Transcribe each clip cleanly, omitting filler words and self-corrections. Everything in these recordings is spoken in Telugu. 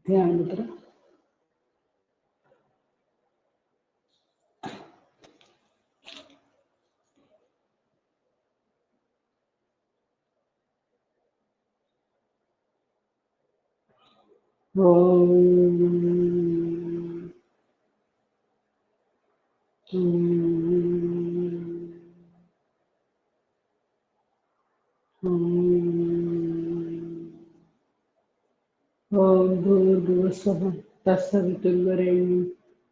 ध्यान मुद्रा। ओम भूर्भुवस्सुः तत्सवितुर्वरेण्यं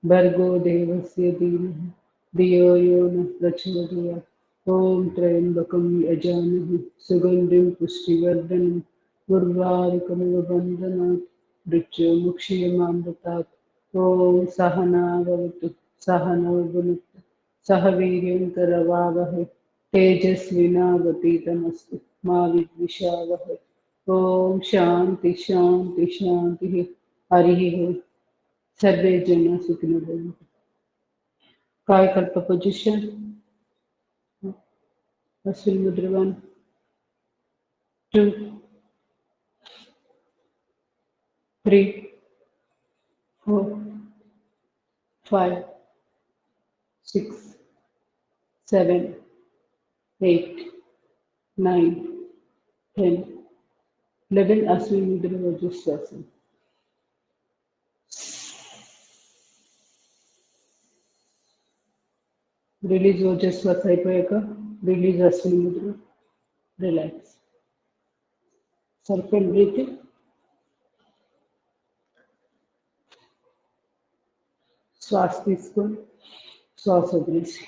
भर्गो देवस्य धीमहि धियो यो नः प्रचोदयात्। ओम त्र्यंबकं यजामहे सुगन्धिं पुष्टिवर्धनम् उर्वारुकमिव बन्धनात् मृत्युमुक्षीयमामृतात्। ओम सहना भवतु सहनौ भुनक्तु सह वीर्यं करवावहै तेजस्विनावतीतमस्तु मा विद्विषावहै। ओम शांति शांति शांति। हरि ओम। सर्वे जन सुखिनो भवन्तु। कायकल्प पोजिशन। अश्विन मुद्रा 1 2 3 4 5 6 7 8 9 10 11 अश्विन मुद्रा वज्रासन। रिलीज वज्रश्वास అయిపోయాక रिलीज अश्विन मुद्रा। Relax circle breathing. श्वास తీసుకొని శ్వాస వదిలేసి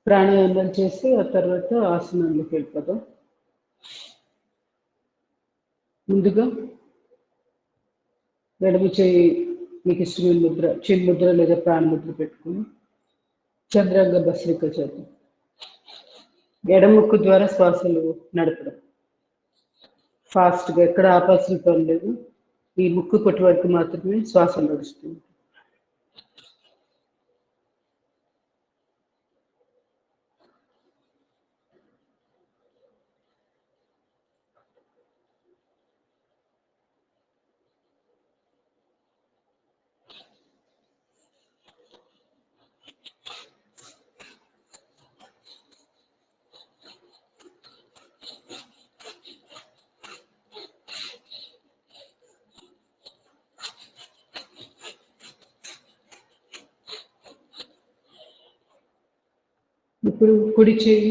ప్రాణాయామం చేసి ఆ తర్వాత ఆసనాల్లోకి వెళ్ళిపోదాం. ముందుగా ఎడమ చేయి మీకు ఇష్టమైన ముద్ర చిన్న ముద్ర లేదా ప్రాణ ముద్ర పెట్టుకుని చంద్రాంగ భస్రిక చేద్దాం. ఎడమ ముక్కు ద్వారా శ్వాసలు నడపడం. ఫాస్ట్గా ఎక్కడ ఆపాల్సిన పని లేదు. ఈ ముక్కు పొట్టి వరకు మాత్రమే శ్వాస నడుస్తుంది. ఇప్పుడు కుడి చేయి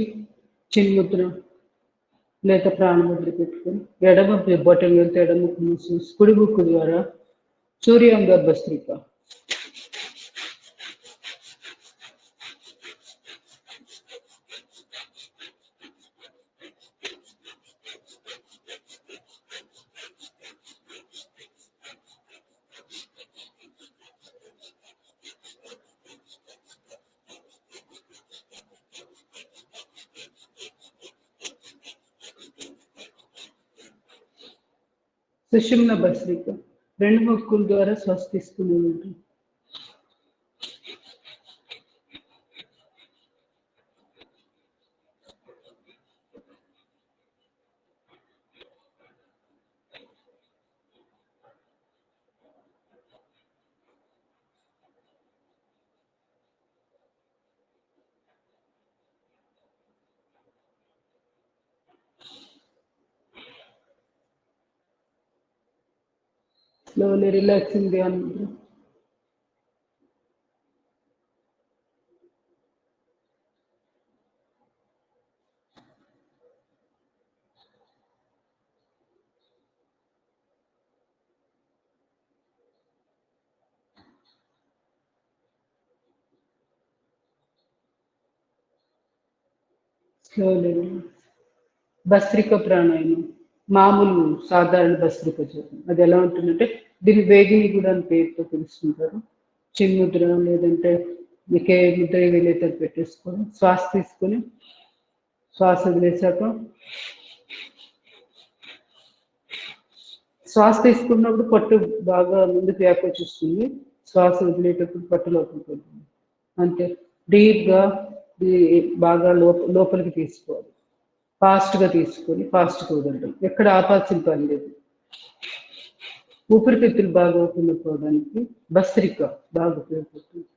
చిన్న ముద్ర లేదా ప్రాణముద్ర పెట్టుకొని ఎడమ బొటన వేలుతో ఎడమ ముక్కు మూసి కుడి ముక్కు ద్వారా సూర్యాంగ భస్త్రిక. సుషుమ్న భస్త్రిక. రెండు ముక్కుల ద్వారా శ్వాస తీసుకుని ఉంటుంది. Slowly relaxing the mudra. Slowly bhastrika ప్రాణాయామం, మామూలు సాధారణ భస్త్రిక చేద్దాం. అది ఎలా ఉంటుందంటే దీన్ని వేగిని కూడా అని పేరుతో పిలుస్తుంటారు. చిన్ముద్ర లేదంటే మీకే ముద్ర వీలైతే పెట్టేసుకొని శ్వాస తీసుకొని శ్వాస వదిలేసాక శ్వాస తీసుకున్నప్పుడు పట్టు బాగా ముందుకు వ్యాపించిస్తుంది, శ్వాస వదిలేటప్పుడు పట్టు లోపలికి వెళ్తుంది. అంతే. డీప్గా బాగా లోపలికి తీసుకోవాలి, ఫాస్ట్గా తీసుకొని ఫాస్ట్గా వదలడం, ఎక్కడ ఆపాల్సిన పని లేదు. ఊపిరితిత్తులు బాగా ఓపెన్ అయిపోవడానికి భస్త్రిక బాగా ఉపయోగపడుతుంది.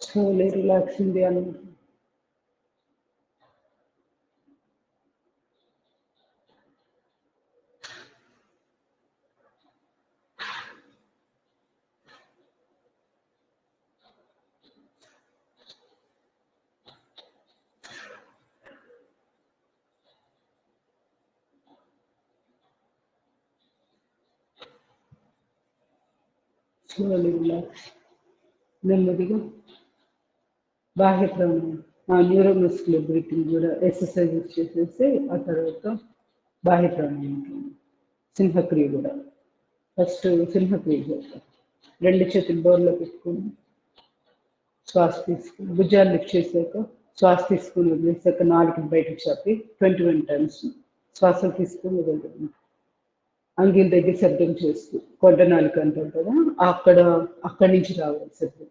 Slowly relaxing the animal. Slowly relax. నెమ్మదిగా బాహ్య ప్రాణాయామం, ఆ న్యూరోమస్కులర్ బ్రీతింగ్ కూడా ఎక్సర్సైజెస్ చేసేసి ఆ తర్వాత బాహ్య ప్రాణాయామం, సింహక్రియ కూడా. ఫస్ట్ సింహక్రియ చేస్తాం. రెండు చేతులు బోర్లో పెట్టుకొని శ్వాస తీసుకుని భుజాలు లిఫ్ట్ చేశాక శ్వాస తీసుకుని వదిలేసాక నాలుగు బయటకు చాపి 21 టైమ్స్ శ్వాస తీసుకుని వదలడం. అంగిల దగ్గర శబ్దం చేస్తూ కొండ నాలుక అంటారు కదా, అక్కడి నుంచి రావాలి శబ్దం.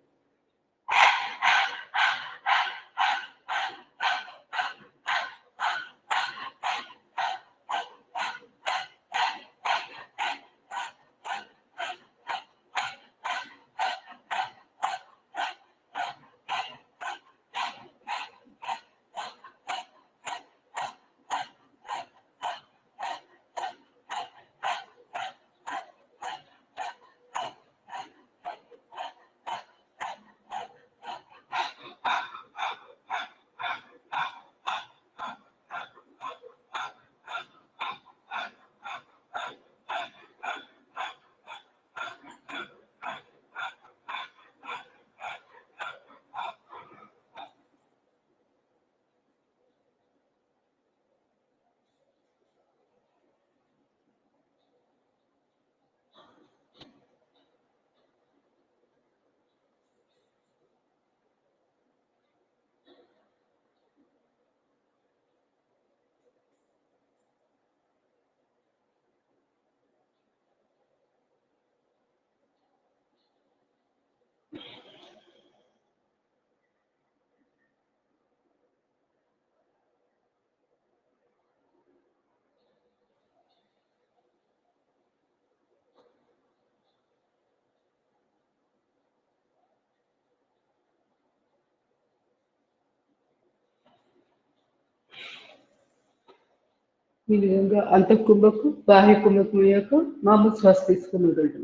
ఈ విధంగా అంతఃకుంభకు బాహ్య కుంభకు అయ్యాక మామూలు శ్వాస తీసుకుని వదలడం.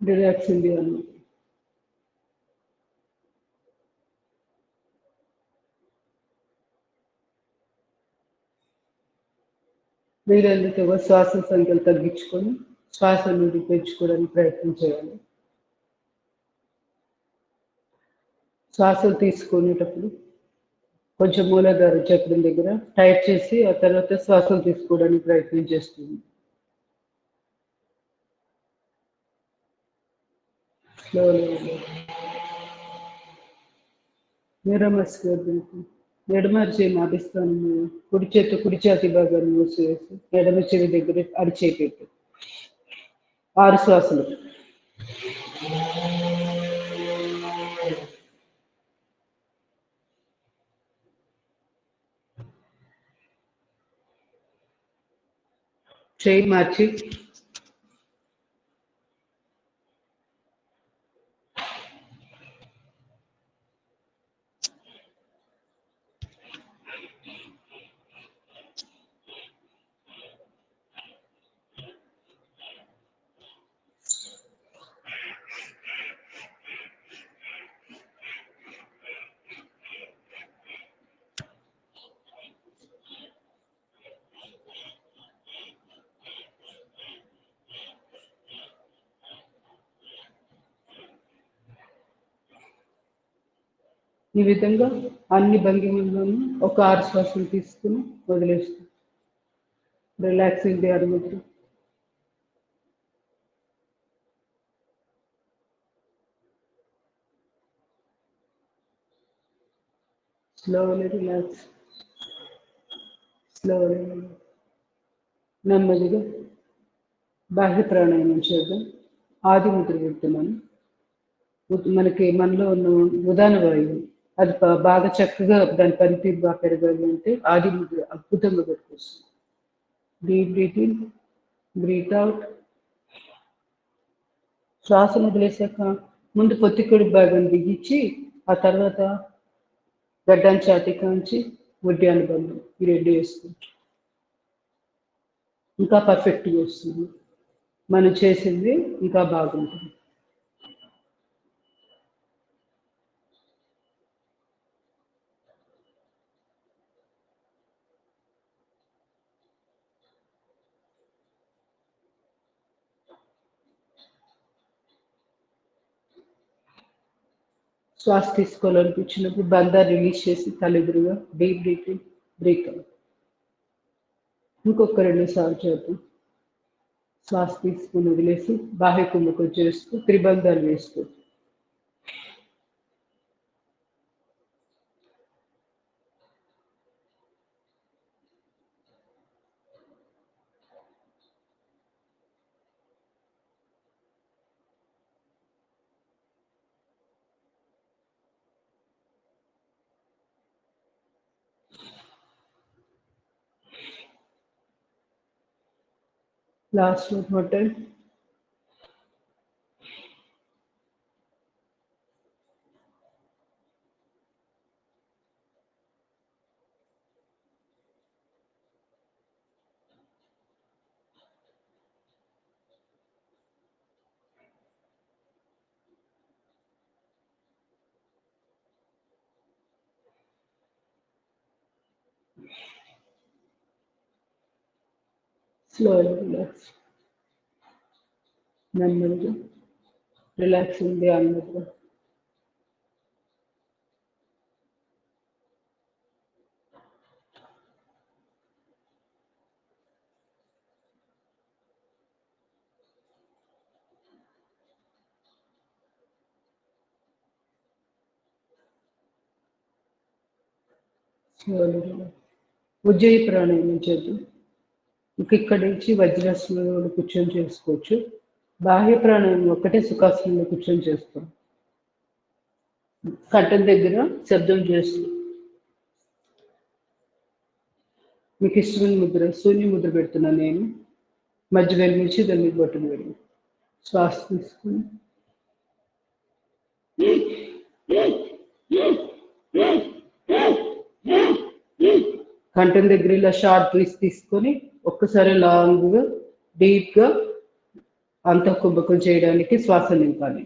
రిలాక్సింగ్ ది అన్నమాట. వీలైనంత శ్వాస సంఖ్యలు తగ్గించుకొని శ్వాసను పెంచుకోవడానికి ప్రయత్నం చేయాలి. శ్వాసలు తీసుకునేటప్పుడు కొంచెం మూలాధార చక్రం దగ్గర టైట్ చేసి ఆ తర్వాత శ్వాసలు తీసుకోవడానికి ప్రయత్నం చేస్తుంది. Slowly neuro muscular breathing. ఎడమ చేయి నాభిస్తాను కుడి చేతి కుడి ఛాతి భాగాన్ని మూసివేసి ఎడమ చెవి దగ్గర అరిచేయి పెట్టు. 6 శ్వాసలు. చేయి మార్చి ఈ విధంగా అన్ని భంగిమల్లోనూ ఒక 6 శ్వాసలు తీసుకుని వదిలేస్తాం. రిలాక్సింగ్ ది అనుమతి. Slowly relax. స్లోలీ నెమ్మదిగా బాహ్య ప్రాణాయామం చేద్దాం. ఆది ముద్ర పెడుతున్నాను. మనకి మనలో ఉన్న ఉదాన వాయువు అది బాగా చక్కగా దాని పనితీరు బాగా పెరగాలి అంటే ఆది ముద్ర అద్భుతంగా పెట్టుకొస్తుంది. Deep breathing, breath out. శ్వాసను వదిలేసాక ముందు పొత్తికొడి భాగం బిగించి ఆ తర్వాత గడ్డాన్ని ఛాతీ కాంచి ఉద్యాన బంధం ఈ 2 వేసుకుంటాం. ఇంకా పర్ఫెక్ట్గా వస్తుంది. మనం చేసింది ఇంకా బాగుంటుంది. శ్వాస తీసుకోవాలనిపించినప్పుడు బంధాన్ని రిలీజ్ చేసి తలెదురుగా డీప్ బ్రీతింగ్, బ్రీత్ అవుట్. ఇంకొక 2 సార్లు చేద్దాం. శ్వాస తీసుకుని వదిలేసి బాహ్య కుంభకం చేస్తూ త్రిబంధాలు వేస్తూ లాస్ట్ మొత్తం slowly relax. నెమ్మదిగా రిలాక్సింగ్ ది అన్నట్టుగా slowly relax. ఉజ్జయి ప్రాణాయామం చేద్దాం. ఇక్కడి నుంచి వజ్రాసనంలో కూర్చొని చేసుకోవచ్చు. బాహ్య ప్రాణాయామం ఒక్కటే సుఖాసనంలో కూర్చొని చేస్తాం. కంఠం దగ్గర శబ్దం చేస్తూ మీకు ఇష్టమైన ముద్ర శూన్య ముద్ర పెడుతున్నాను నేను. మధ్య వేలు నుంచి దాని మీద బొట్టను వెళ్ళి శ్వాస తీసుకుని కంఠం దగ్గర ఇలా షార్ట్ ట్విస్ట్ తీసుకొని ఒక్కసారి లాంగ్గా డీప్గా అంతఃకుంభకం చేయడానికి శ్వాస నింపాలి.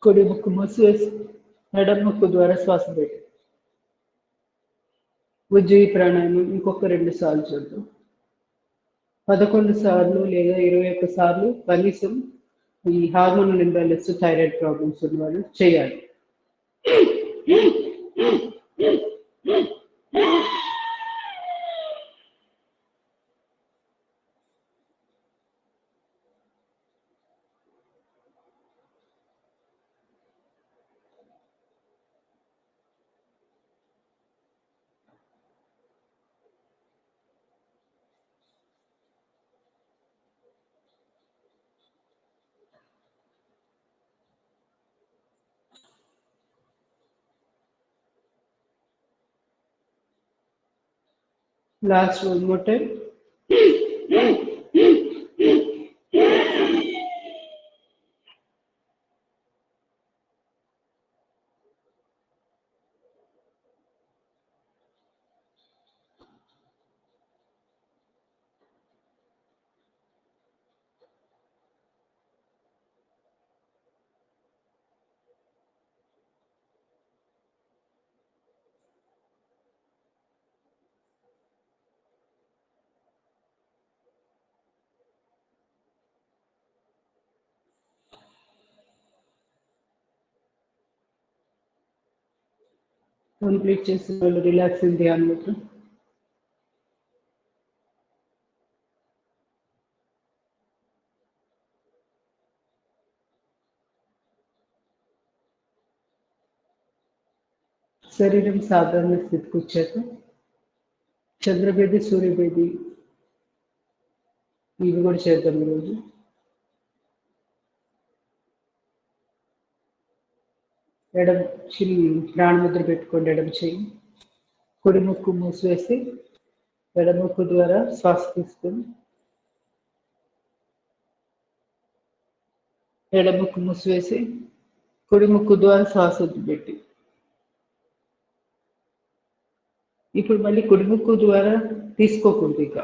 కుడి ముక్కు మూసివేసి ఎడమ ముక్కు ద్వారా శ్వాస పెట్టి ఉజ్జయి ప్రాణాయామం ఇంకొక 2 సార్లు చేద్దాం. 11 సార్లు లేదా 21 సార్లు కనీసం ఈ హార్మోనల్ ఇంబ్యాలెన్స్, థైరాయిడ్ ప్రాబ్లమ్స్ ఉన్న వాళ్ళు చేయాలి. Last one more time. Complete చేసిన వాళ్ళు రిలాక్సింగ్ ధ్యాన్ ముద్ర. శరీరం సాధారణ స్థితికి వచ్చాక చంద్రభేది, సూర్యభేది ఇవి కూడా చేద్దాం ఈరోజు. ఎడమ ప్రాణముద్ర పెట్టుకోండి. ఎడమ చేయి కుడి ముక్కు మూసివేసి ఎడమ ముక్కు ద్వారా శ్వాస తీసుకొని ఎడమ ముక్కు మూసివేసి కుడి ముక్కు ద్వారా శ్వాస వదిలిపెట్టి ఇప్పుడు మళ్ళీ కుడి ముక్కు ద్వారా తీసుకోకూడదు. ఇక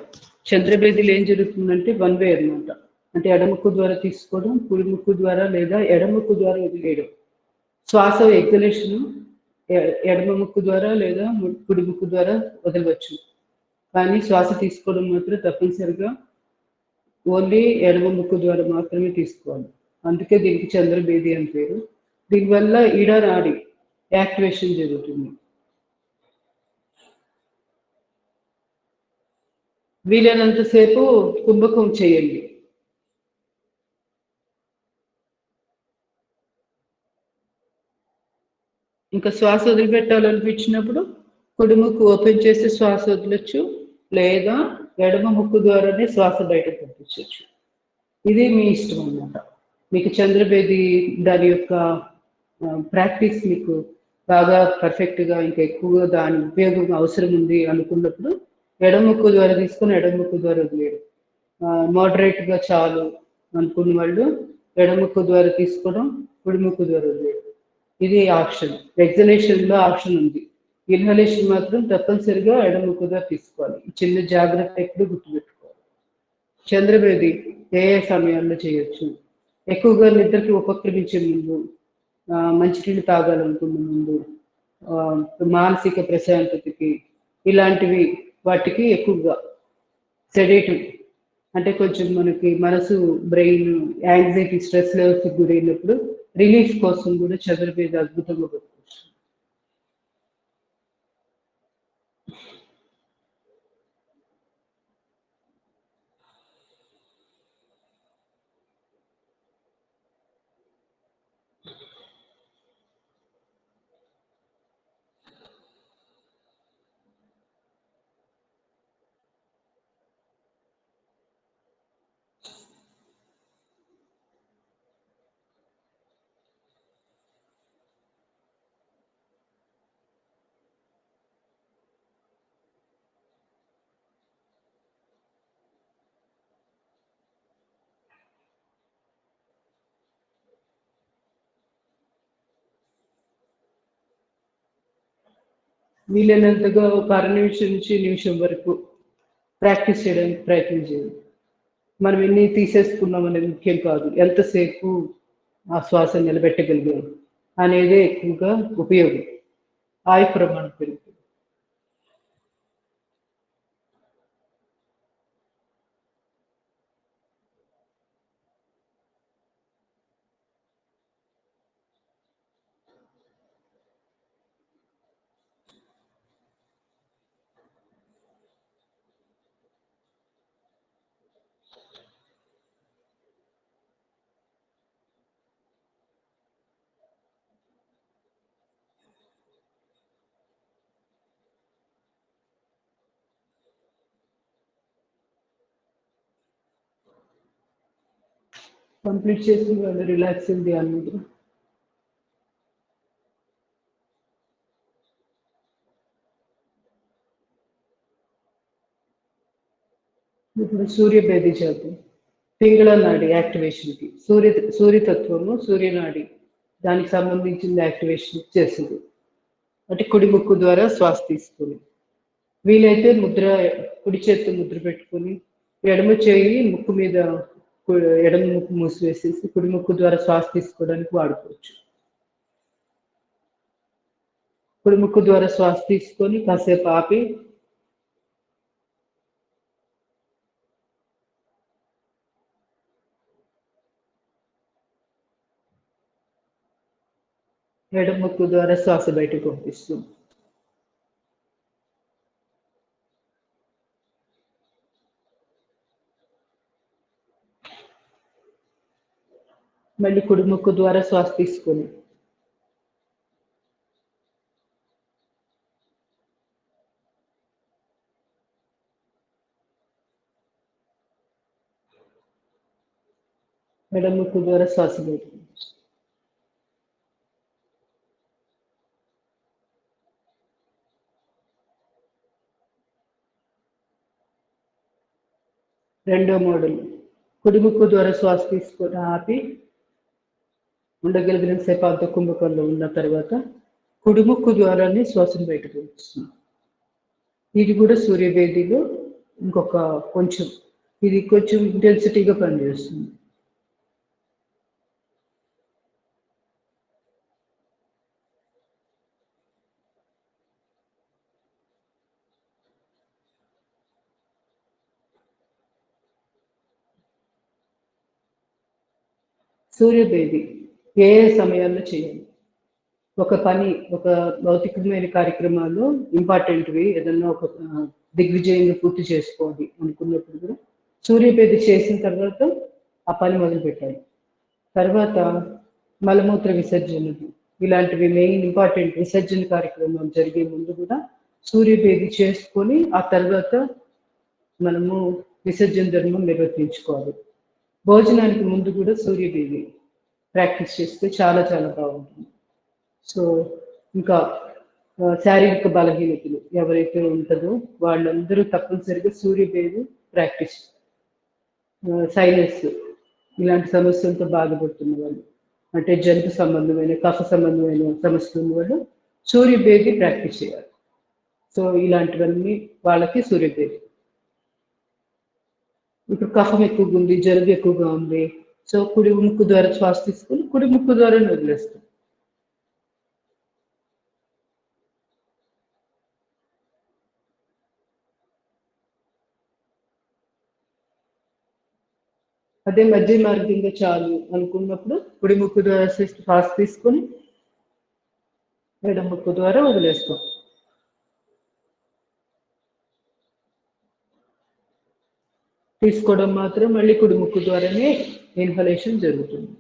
చంద్రభేదిలో ఏం జరుగుతుందంటే 1 వే అనమాట. అంటే ఎడముక్కు ద్వారా తీసుకోవడం, కుడి ముక్కు ద్వారా లేదా ఎడముక్కు ద్వారా వదిలేయడం. శ్వాస ఎగ్జలేషన్ ఎడమ ముక్కు ద్వారా లేదా కుడి ముక్కు ద్వారా వదలవచ్చు. కానీ శ్వాస తీసుకోవడం మాత్రం తప్పనిసరిగా ఓన్లీ ఎడమ ముక్కు ద్వారా మాత్రమే తీసుకోవాలి. అందుకే దీనికి చంద్రభేది అని పేరు. దీనివల్ల ఈడ నాడి యాక్టివేషన్ జరుగుతుంది. వీలైనంతసేపు కుంభకం చేయండి. ఇంకా శ్వాస వదిలిపెట్టాలనిపించినప్పుడు కుడి ముక్కు ఓపెన్ చేసి శ్వాస వదలొచ్చు, లేదా ఎడమ ముక్కు ద్వారానే శ్వాస బయటకు పంపించవచ్చు. ఇది మీ ఇష్టం అన్నమాట. మీకు చంద్రభేది దాని యొక్క ప్రాక్టీస్ మీకు బాగా పర్ఫెక్ట్గా ఇంకా ఎక్కువగా దాని ఉపయోగం అవసరం ఉంది అనుకున్నప్పుడు ఎడమ ముక్కు ద్వారా తీసుకొని ఎడమ ముక్కు ద్వారా వదిలేయడం. మోడరేట్గా చాలు అనుకున్న వాళ్ళు ఎడమ ముక్కు ద్వారా తీసుకోవడం, కుడి ముక్కు ద్వారా వదిలేయడం. ఇది ఆప్షన్. ఎగ్జలేషన్లో ఆప్షన్ ఉంది. ఇన్హలేషన్ మాత్రం తప్పనిసరిగా ఎడమ ముక్కు ద్వారా తీసుకోవాలి. ఈ చిన్న జాగ్రత్త ఎప్పుడు గుర్తుపెట్టుకోవాలి. చంద్రభేది ఏ ఏ సమయాల్లో చేయొచ్చు? ఎక్కువగా నిద్రకి ఉపక్రమించే ముందు, మంచినీళ్ళు తాగాలనుకున్న ముందు, మానసిక ప్రశాంతతకి, ఇలాంటివి వాటికి ఎక్కువగా సెడేటివ్ అంటే కొంచెం మనకి మనసు బ్రెయిన్ యాంగ్జైటీ స్ట్రెస్ లెవెల్స్కి గురైనప్పుడు రిలీఫ్ కోసం కూడా చంద్రభేది అద్భుతంగా పడుతుంది. వీలైనంతగా ఒక 1/2 నిమిషం నుంచి నిమిషం వరకు ప్రాక్టీస్ చేయడానికి ప్రయత్నం చేయండి. మనం ఎన్ని తీసేసుకున్నాం అనేది ముఖ్యం కాదు, ఎంతసేపు ఆ శ్వాస నిలబెట్టగలిగాం అనేదే ఎక్కువగా ఉపయోగం. ఆయు ప్రమాణం పెరుగుతుంది. కంప్లీట్ చేసి వాళ్ళు రిలాక్సింగ్ ధ్యాన ముద్ర. ఇప్పుడు సూర్యభేది చేద్దాం. పింగళ నాడి యాక్టివేషన్కి సూర్యతత్వము సూర్యనాడి దానికి సంబంధించిన యాక్టివేషన్ చేసింది. అంటే కుడి ముక్కు ద్వారా శ్వాస తీసుకుని వీలైతే ముద్ర కుడి చేతితో ముద్ర పెట్టుకుని ఎడమ చేయి ముక్కు మీద ఎడమ ముక్కు మూసివేసేసి కుడి ముక్కు ద్వారా శ్వాస తీసుకోవడానికి వాడుకోవచ్చు. కుడి ముక్కు ద్వారా శ్వాస తీసుకొని కాసేపు ఆపి ఎడమ ముక్కు ద్వారా శ్వాస బయటకు పంపిస్తుంది. మళ్ళీ కుడి ముక్కు ద్వారా శ్వాస తీసుకొని ఎడమ ముక్కు ద్వారా శ్వాస బయటకు. రెండో మోడల్ కుడి ముక్కు ద్వారా శ్వాస తీసుకొని ఆపి ఉండగలిగిన సేపు అంత కుంభకంలో ఉన్న తర్వాత కుడి ముక్కు ద్వారానే శ్వాసను బయటకు వస్తుంది. ఇది కూడా సూర్యభేదిలో ఇంకొక కొంచెం ఇది కొంచెం ఇంటెన్సిటీగా పనిచేస్తుంది. సూర్యభేది ఏ ఏ సమయాల్లో చేయాలి? ఒక పని ఒక భౌతికమైన కార్యక్రమాలు ఇంపార్టెంట్వి ఏదన్నా ఒక దిగ్విజయంగా పూర్తి చేసుకోవాలి అనుకున్నప్పుడు కూడా సూర్యభేది చేసిన తర్వాత ఆ పని మొదలు పెట్టాలి. తర్వాత మలమూత్ర విసర్జనలు ఇలాంటివి మెయిన్ ఇంపార్టెంట్ విసర్జన కార్యక్రమం జరిగే ముందు కూడా సూర్యభేది చేసుకొని ఆ తర్వాత మనము విసర్జన ధర్మం నిర్వర్తించుకోవాలి. భోజనానికి ముందు కూడా సూర్యభేది ప్రాక్టీస్ చేస్తే చాలా చాలా బాగుంటుంది. సో ఇంకా శారీరక బలహీనతలు ఎవరైతే ఉంటుందో వాళ్ళందరూ తప్పనిసరిగా సూర్యభేది ప్రాక్టీస్. సైనస్ ఇలాంటి సమస్యలతో బాధపడుతున్న వాళ్ళు అంటే జంతు సంబంధమైన కఫ సంబంధమైన సమస్యలు ఉన్న వాళ్ళు సూర్యభేది ప్రాక్టీస్ చేయాలి. సో ఇలాంటివన్నీ వాళ్ళకి సూర్యభేది. ఇప్పుడు కఫం ఎక్కువగా ఉంది, జలుబు ఎక్కువగా ఉంది, సో కుడి ముక్కు ద్వారా శ్వాస తీసుకొని కుడి ముక్కు ద్వారా వదిలేస్తాం. అదే మధ్య మార్గంగా చాలు అనుకున్నప్పుడు కుడి ముక్కు ద్వారా శ్వాస తీసుకొని ఎడమ ముక్కు ద్వారా వదిలేస్తాం. తీసుకోవడం మాత్రం మళ్ళీ కుడి ముక్కు ద్వారానే ఇన్హలేషన్ జరుగుతుంది.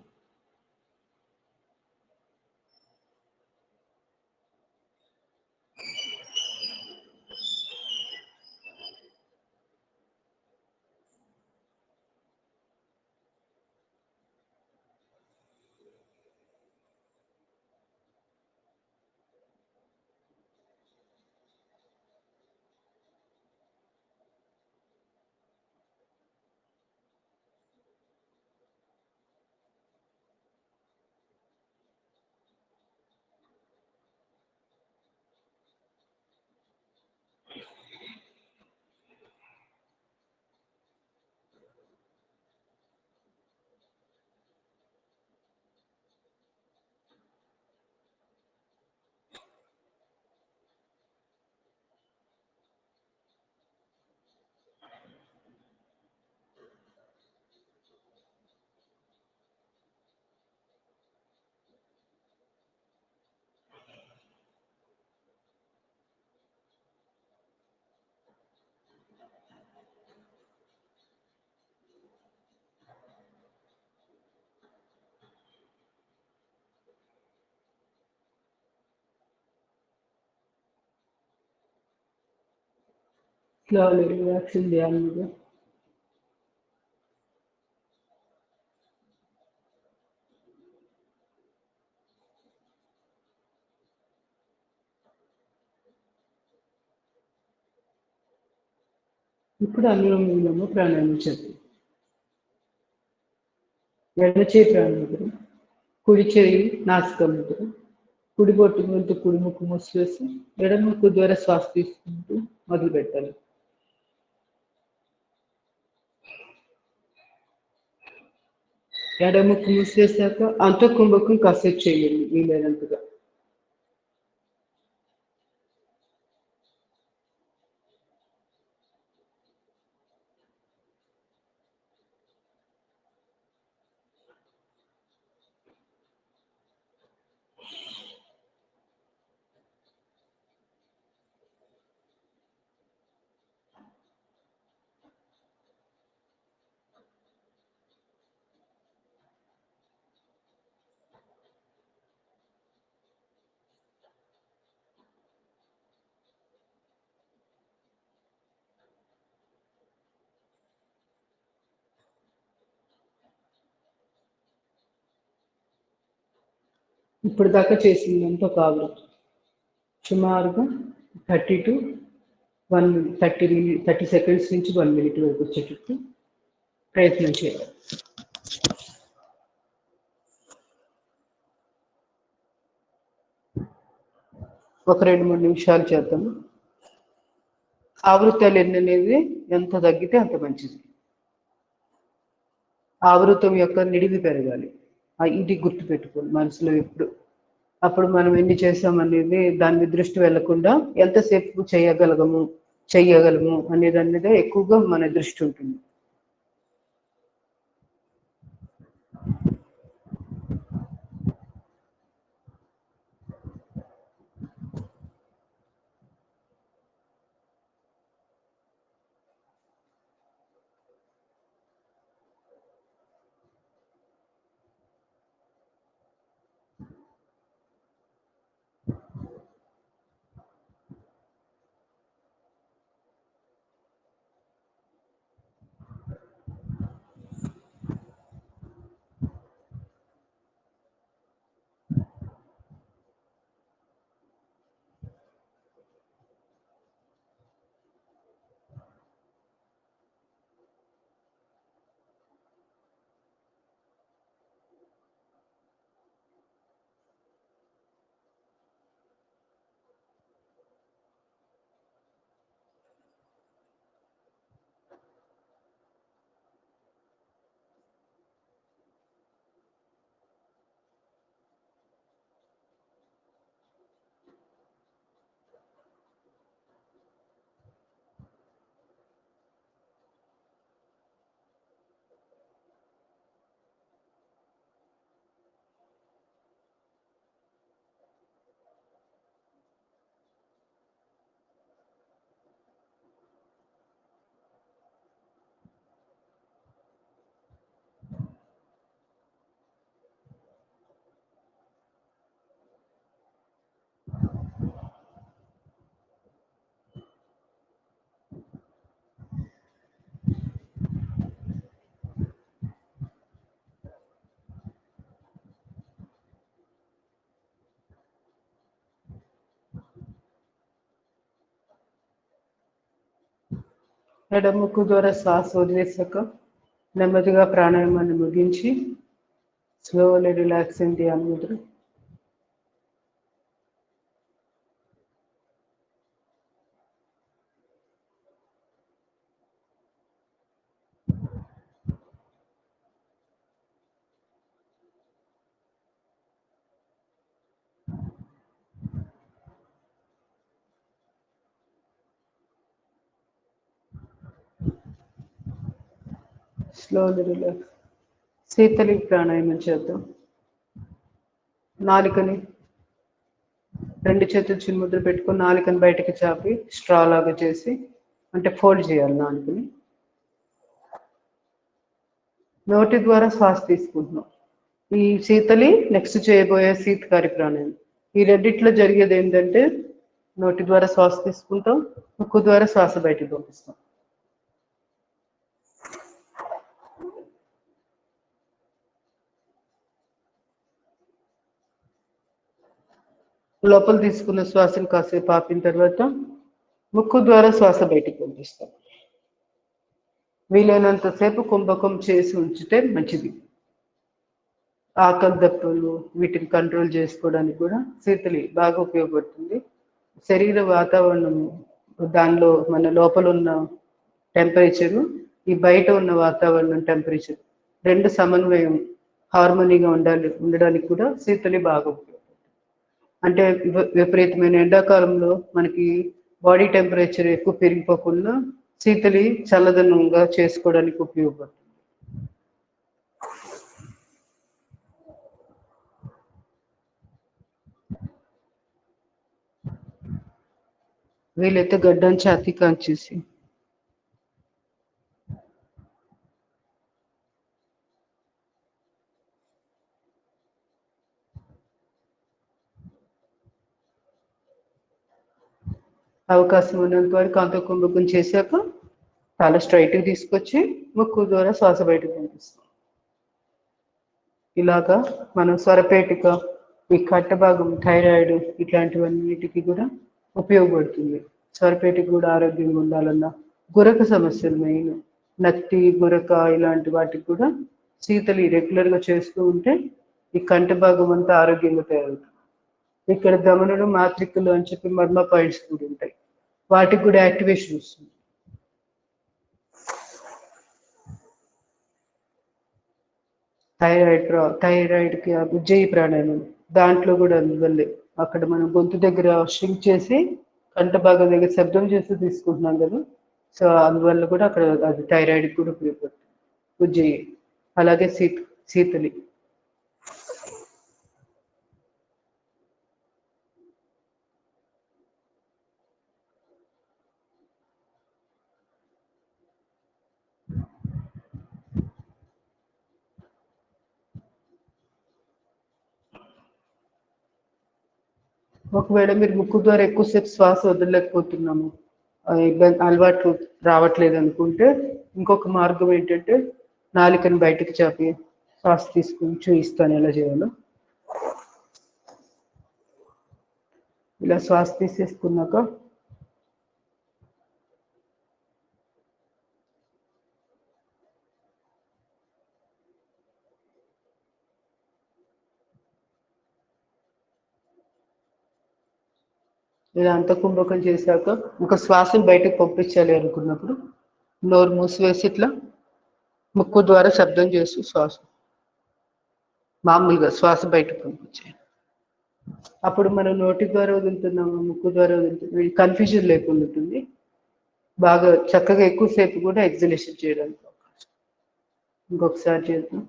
Slowly relaxing the arm. ఇప్పుడు అనులోమ విలోమ ప్రాణాయామం చేద్దాం. ఎడమ చేయి ప్రాణముద్ర, కుడి చేయి నాసికా ముద్ర, కుడి బొట్టు ముందు కుడి ముక్కు మూసివేసి ఎడమ ముక్కు ద్వారా శ్వాస తీసుకుంటూ మొదలు పెట్టాలి. ఎడమ ముక్కు మూసివేశాక అంతఃకుంభకం కాసేపు చేయండి వీలైనంతగా. ఇప్పుడు దాకా చేసిందంతా ఒక ఆవృత్తి సుమారుగా 30 to 30 సెకండ్స్ నుంచి 1 minute వరకు వచ్చేటట్టు ప్రయత్నం చేయాలి. ఒక 2-3 నిమిషాలు చేద్దాము. ఆవృత్తాలు ఎన్ని అనేది ఎంత తగ్గితే అంత మంచిది. ఆవృతం యొక్క నిడివి పెరగాలి. ఇది గుర్తుపెట్టుకోండి మనసులో ఎప్పుడు. అప్పుడు మనం ఎన్ని చేసామనేది దాని దృష్టి వెళ్లకుండా ఎంతసేపు చేయగలము అనేది ఎక్కువగా మన దృష్టి ఉంటుంది. ఎడమ ముక్కు ద్వారా శ్వాస వదిలేసాక నెమ్మదిగా ప్రాణాయామాన్ని ముగించి స్లోలీ రిలాక్స్ ఇన్ ది అనుముద్ర. Slowly relax. శీతలి ప్రాణాయామం చేద్దాం. నాలుకని 2 చేతులు చిన్ముద్ర పెట్టుకొని నాలుకని బయటకి చాపి స్ట్రా లాగా చేసి అంటే ఫోల్డ్ చేయాలి నాలుకని. నోటి ద్వారా శ్వాస తీసుకుంటున్నాం. ఈ శీతలి నెక్స్ట్ చేయబోయే శీతకారి ప్రాణాయామం. ఈ రెండిట్లో జరిగేది ఏంటంటే నోటి ద్వారా శ్వాస తీసుకుంటాం, ముక్కు ద్వారా శ్వాస బయటికి పంపిస్తాం. లోపల తీసుకున్న శ్వాసను కాసేపు ఆపిన తర్వాత ముక్కు ద్వారా శ్వాస బయటికి పంపిస్తాం. వీలైనంతసేపు కుంభకం చేసి ఉంచితే మంచిది. ఆకలి దప్పులు వీటిని కంట్రోల్ చేసుకోవడానికి కూడా శీతలి బాగా ఉపయోగపడుతుంది. శరీర వాతావరణం దానిలో మన లోపల ఉన్న టెంపరేచరు, ఈ బయట ఉన్న వాతావరణం టెంపరేచర్ రెండు సమన్వయం హార్మోనీగా ఉండడానికి కూడా శీతలి బాగా ఉపయోగపడుతుంది. అంటే విపరీతమైన ఎండాకాలంలో మనకి బాడీ టెంపరేచర్ ఎక్కువ పెరిగిపోకుండా శీతలి చల్లదనంగా చేసుకోవడానికి ఉపయోగపడుతుంది. వీలైతే గడ్డం ఛాతీ కాంచేసి అవకాశం ఉన్నంత వరకు అంతకుంభకం చేశాక తల స్ట్రైట్గా తీసుకొచ్చి ముక్కు ద్వారా శ్వాస బయటకు పంపిస్తాం. ఇలాగా మనం స్వరపేటిక, ఈ కట్ట భాగం, థైరాయిడ్ ఇట్లాంటివన్నిటికీ కూడా ఉపయోగపడుతుంది. స్వరపేటిక కూడా ఆరోగ్యంగా ఉండాలన్నా, గురక సమస్యలు మెయిన్ నత్తి, గురక ఇలాంటి వాటికి కూడా శీతలి రెగ్యులర్గా చేస్తూ ఉంటే ఈ కంటి భాగం అంతా ఆరోగ్యంగా తయారవుతుంది. ఇక్కడ గమనులు, మాత్రికలు అని చెప్పి మర్మ పాయింట్స్ కూడా ఉంటాయి, వాటికి కూడా యాక్టివేషన్ వస్తుంది. థైరాయిడ్కి ఉజ్జయి ప్రాణాయామం దాంట్లో కూడా అందువల్లే అక్కడ మనం గొంతు దగ్గర షింక్ చేసి కంట భాగం దగ్గర శబ్దం చేస్తూ తీసుకుంటున్నాం కదా, సో అందువల్ల కూడా అక్కడ అది థైరాయిడ్కి కూడా ఉపయోగపడుతుంది ఉజ్జయి. అలాగే శీతలి. ఒకవేళ మీరు ముక్కు ద్వారా ఎక్కువసేపు శ్వాస వదలలేకపోతున్నాము, అలవాటు రావట్లేదు అనుకుంటే ఇంకొక మార్గం ఏంటంటే నాలుకని బయటకు చాపి శ్వాస తీసుకుని చూపిస్తాను ఎలా చేయాలో. ఇలా శ్వాస తీసేసుకున్నాక ఇలా అంత కుంభకం చేశాక ఒక శ్వాసను బయటకు పంపించాలి అనుకున్నప్పుడు నోరు మూసివేసి ఇట్లా ముక్కు ద్వారా శబ్దం చేస్తూ శ్వాస మామూలుగా శ్వాస బయటకు పంపించాలి. అప్పుడు మనం నోటి ద్వారా వదులుతున్నాము, ముక్కు ద్వారా వదులుతున్నాము, కన్ఫ్యూజన్ లేకుండా ఉంటుంది. బాగా చక్కగా ఎక్కువసేపు కూడా ఎగ్జలేషన్ చేయడానికి అవకాశం. ఇంకొకసారి చేద్దాం.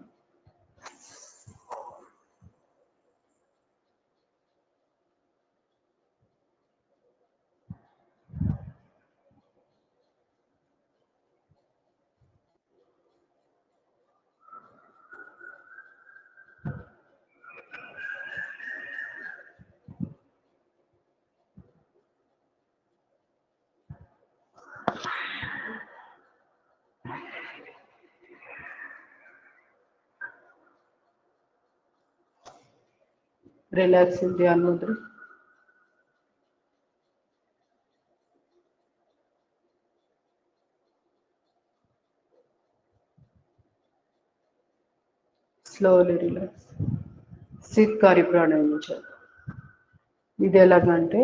రిలాక్స్ ధ్యాన ముద్ర. Slowly relax. శీత్కారి ప్రాణాయామం చేద్దాం. ఇది ఎలాగంటే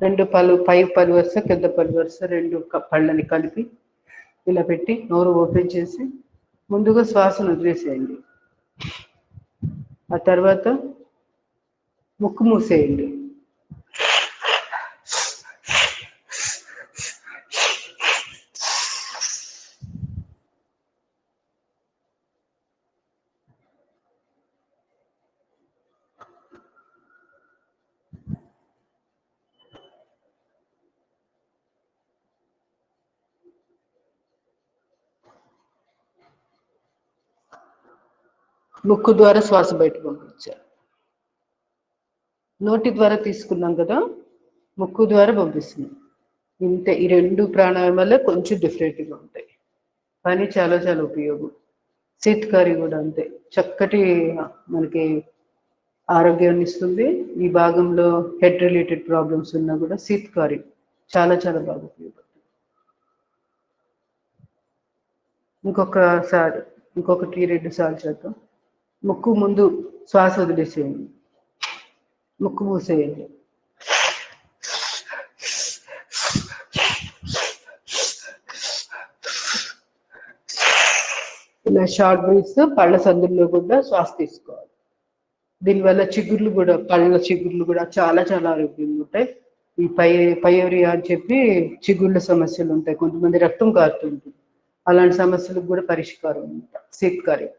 రెండు పళ్ళు, పై పలు వరుస, కింద పలు వరుస, రెండు పళ్ళని కలిపి ఇలా పెట్టి నోరు ఓపెన్ చేసి ముందుగా శ్వాసను వదిలేసేయండి. ఆ తర్వాత ముక్కు మూసేయండి. ముక్కు ద్వారా శ్వాస బయట పంపించాలి. నోటి ద్వారా తీసుకున్నాం కదా, ముక్కు ద్వారా పంపిస్తున్నాం. ఇంతే. ఈ రెండు ప్రాణాయామాలే కొంచెం డిఫరెంట్గా ఉంటాయి, కానీ చాలా చాలా ఉపయోగం. శీత్కారి కూడా అంతే, చక్కటి మనకి ఆరోగ్యాన్ని ఇస్తుంది. ఈ భాగంలో హెడ్ రిలేటెడ్ ప్రాబ్లమ్స్ ఉన్నా కూడా శీత్కారి చాలా చాలా బాగా ఉపయోగపడుతుంది. ఇంకొకసారి, ఇంకొకటి 2 సార్లు చేద్దాం. ముక్కు ముందు శ్వాస వదిలేసేయండి, ముక్కు మూసేయండి. ఇలా షార్ట్ బ్రీత్స్ పళ్ళ సందుల్లో కూడా శ్వాస తీసుకోవాలి. దీనివల్ల చిగుర్లు కూడా, పళ్ళ చిగుర్లు కూడా చాలా చాలా ఆరోగ్యంగా ఉంటాయి. ఈ పయోరియా అని చెప్పి చిగుళ్ళ సమస్యలు ఉంటాయి, కొంతమంది రక్తం కారుతుంటుంది, అలాంటి సమస్యలకు కూడా పరిష్కారం ఉంటాయి శీతకార్యం.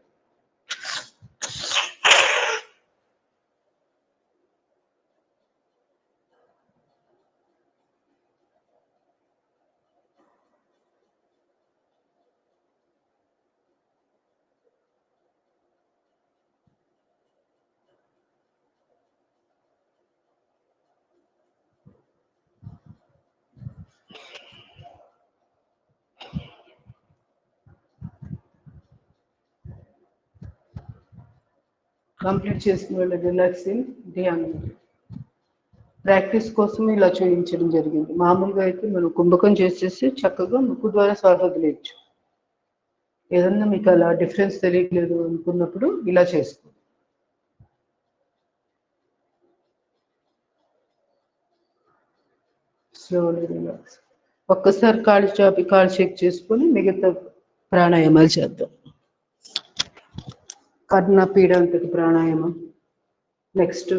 కంప్లీట్ చేసుకునే వాళ్ళు రిలాక్సింగ్ ధ్యానం ప్రాక్టీస్ కోసం ఇలా చూపించడం జరిగింది. మామూలుగా అయితే మనం కుంభకం చేసేసి చక్కగా ముక్కు ద్వారా శ్వాస వదిలేయచ్చు. ఏదన్నా మీకు అలా డిఫరెన్స్ తెలియట్లేదు అనుకున్నప్పుడు ఇలా చేసుకో. Slowly relax. ఒక్కసారి కాళ్ళు చాపి కాళ్ళు చెక్ చేసుకొని మిగతా ప్రాణాయామాలు చేద్దాం. కర్ణ పీడాంతక ప్రాణాయామం, నెక్స్ట్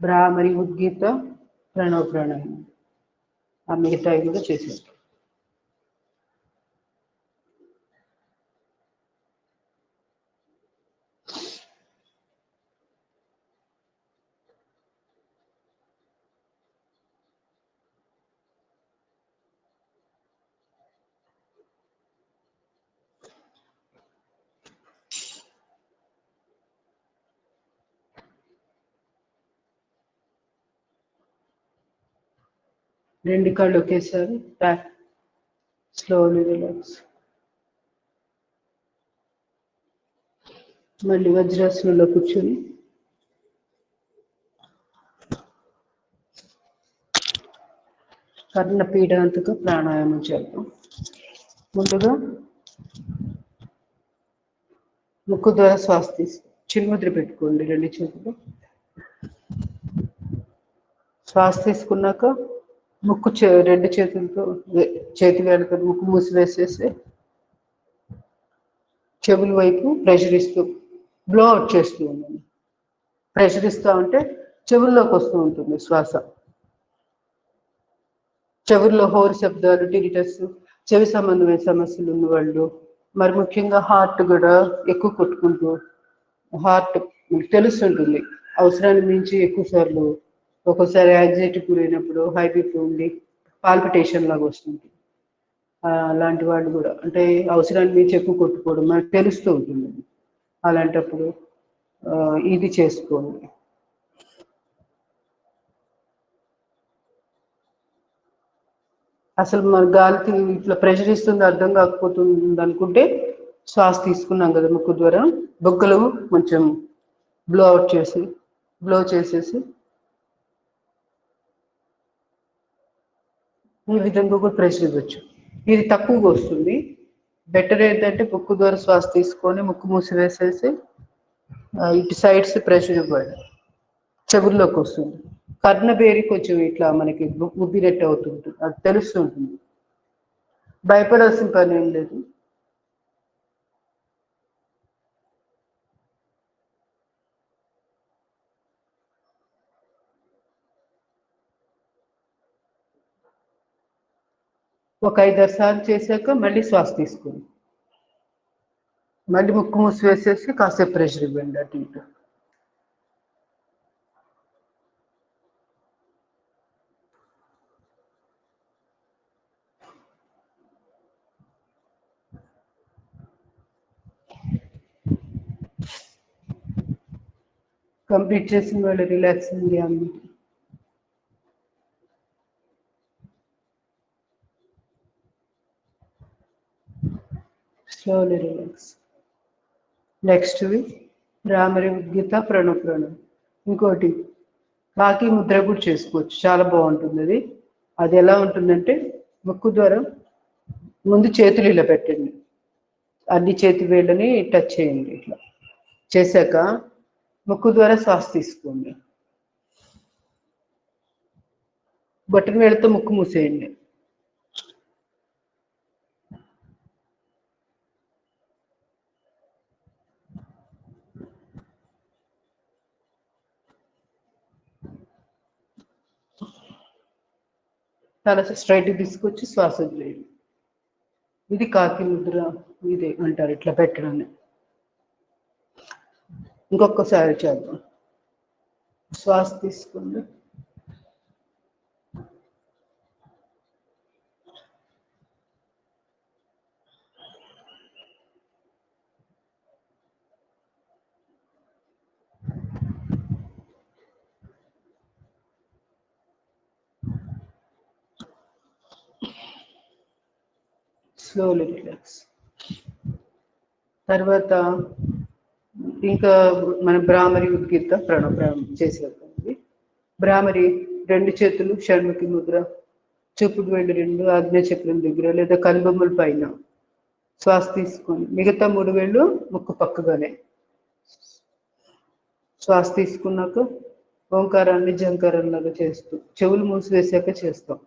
భ్రామరి ఉద్గీత ప్రణవ ప్రాణాయామం, ఆ మిగతా కూడా చేసేస్తాం. రెండు కాళ్ళు ఒకేసారి బ్యాక్, స్లోలీ రిలాక్స్. మళ్ళీ వజ్రాసనంలో కూర్చొని కర్ణ పీడాంతక ప్రాణాయామం చేద్దాం. ముందుగా ముక్కు ద్వారా శ్వాస తీసి చిన్ముద్ర పెట్టుకోండి 2 చేతులు. శ్వాస తీసుకున్నాక ముక్కు 2 చేతులతో చేతి వేళ్ళతో ముక్కు మూసివేసేసి చెవుల వైపు ప్రెషర్ ఇస్తూ బ్లో అవుట్ చేస్తూ ఉండండి. ప్రెషర్ ఇస్తూ ఉంటే చెవుల్లోకి వస్తూ ఉంటుంది శ్వాస. చెవుల్లో హోరు శబ్దాలు, టిరిటస్, చెవి సంబంధమైన సమస్యలు ఉన్నవాళ్ళు, మరి ముఖ్యంగా హార్ట్ కూడా ఎక్కువ కొట్టుకుంటూ, హార్ట్ మీకు తెలుస్తుంటుంది అవసరాన్ని మించి ఎక్కువ సార్లు, ఒక్కోసారి యాంగ్జైటీ గురైనప్పుడు హై బీపీ ఉండి పాల్పిటేషన్ లాగా వస్తుంది. అలాంటి వాళ్ళు కూడా, అంటే అవసరాన్ని మించి ఎక్కువ కొట్టుకోవడం మనకు తెలుస్తూ ఉంటుంది. అలాంటప్పుడు ఇది చేసుకోండి. అసలు మన గాలికి ఇట్లా ప్రెషర్ ఇస్తుంది అర్థం కాకపోతుంది అనుకుంటే శ్వాస తీసుకున్నాం కదా ముక్కు ద్వారా, బొగ్గలు కొంచెం బ్లో చేసేసి ఈ విధంగా కూడా ప్రెషర్ ఇవ్వచ్చు. ఇది తక్కువగా వస్తుంది. బెటర్ ఏంటంటే ముక్కు ద్వారా శ్వాస తీసుకొని ముక్కు మూసివేసేసి ఇటు సైడ్స్ ప్రెషర్ ఇవ్వండి, చెవుల్లోకి వస్తుంది. కర్ణబేరి కొంచెం ఇట్లా మనకి ఉబ్బినట్టు అవుతుంటుంది, అది తెలుస్తుంటుంది. భయపడాల్సిన పని ఏం లేదు. ఒక 5-6 సార్లు చేశాక మళ్ళీ శ్వాస తీసుకోండి, మళ్ళీ ముక్కు మూసివేసేసి కాసేపు ప్రెషర్ ఇవ్వండి అటు ఇటు. కంప్లీట్ చేసిన వాళ్ళు రిలాక్స్ అయ్యింది అన్నమాట. Slowly relax. నెక్స్ట్ భ్రామరి ఉద్గీత ప్రణవ్. ఇంకోటి బాకీ ముద్ర కూడా చేసుకోవచ్చు, చాలా బాగుంటుంది అది. అది ఎలా ఉంటుందంటే ముక్కు ద్వారా ముందు చేతులు ఇలా పెట్టండి, అన్ని చేతి వేళ్ళని టచ్ చేయండి. ఇట్లా చేశాక ముక్కు ద్వారా శ్వాస తీసుకోండి. బొటన వేళ్ళతో ముక్కు మూసేయండి. తల స్ట్రైట్ తీసుకొచ్చి శ్వాస వదిలేయండి. ఇది కాకి ముద్ర, ఇదే అంటారు ఇట్లా పెట్టడాన్ని. ఇంకొకసారి చేద్దాం. శ్వాస తీసుకోండి. Slowly relax. తర్వాత ఇంకా మన భ్రామరి ఉద్గీత ప్రాణాయామం చేసేది. భ్రామరి 2 చేతులు షణ్ముఖి ముద్ర, చూపుడు వేళ్ళు 2 ఆజ్ఞా చక్రం దగ్గర లేదా కనుబొమ్మల పైన శ్వాస తీసుకొని మిగతా 3 వేళ్ళు ముక్కు పక్కగానే శ్వాస తీసుకున్నాక ఓంకారాన్ని జంకారంలాగా చేస్తూ చెవులు మూసివేసాక చేస్తాం.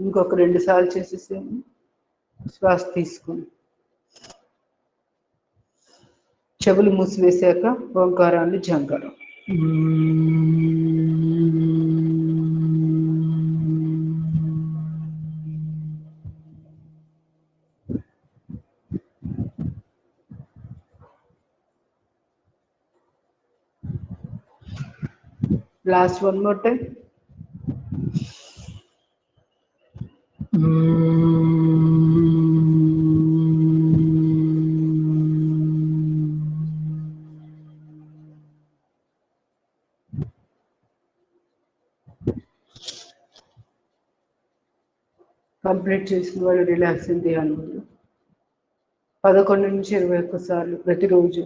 ఇంకొక 2 సార్లు చేసేసాము. శ్వాస తీసుకుని చెవులు మూసివేశాక ఓంకారాన్ని జంకారం. Last one more time. Complete చేసిన వాళ్ళు రిలాక్స్ ధ్యానం 11 నుంచి 21 సార్లు ప్రతిరోజు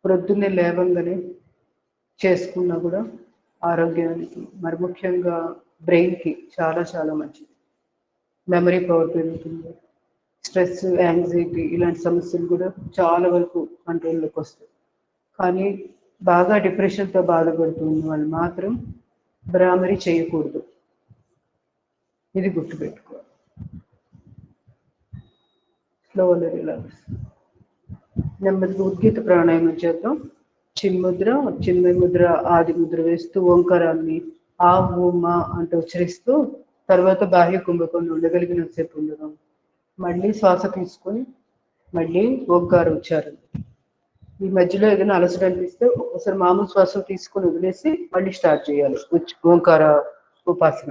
ప్రొద్దున్నే లేవంగానే చేసుకున్నా కూడా ఆరోగ్యానికి మరి ముఖ్యంగా బ్రెయిన్కి చాలా చాలా మంచిది. మెమరీ పవర్ పెరుగుతుంది. స్ట్రెస్, యాంగ్జైటీ ఇలాంటి సమస్యలు కూడా చాలా వరకు కంట్రోల్లోకి వస్తాయి. కానీ బాగా డిప్రెషన్తో బాధపడుతున్న వాళ్ళు మాత్రం భ్రామరి చేయకూడదు. ఇది గుర్తుపెట్టుకోవాలి. Slowly relax. నెమ్మదిగా ఉద్గీత ప్రాణాయామం చేద్దాం. చిన్ముద్ర, చిన్మయ ముద్ర, ఆది ముద్ర వేస్తూ ఓంకారాన్ని ఆ ఊ మా అంటూ ఉచ్చరిస్తూ తర్వాత బాహ్య కుంభకోణం ఉండగలిగినంతసేపు ఉండడం. మళ్ళీ శ్వాస తీసుకొని మళ్ళీ ఓంకార ఉచ్చారణ. ఈ మధ్యలో ఏదైనా అలసట అనిపిస్తే ఒకసారి మామూలు శ్వాస తీసుకొని వదిలేసి మళ్ళీ స్టార్ట్ చేయాలి ఓంకార ఉపాసన.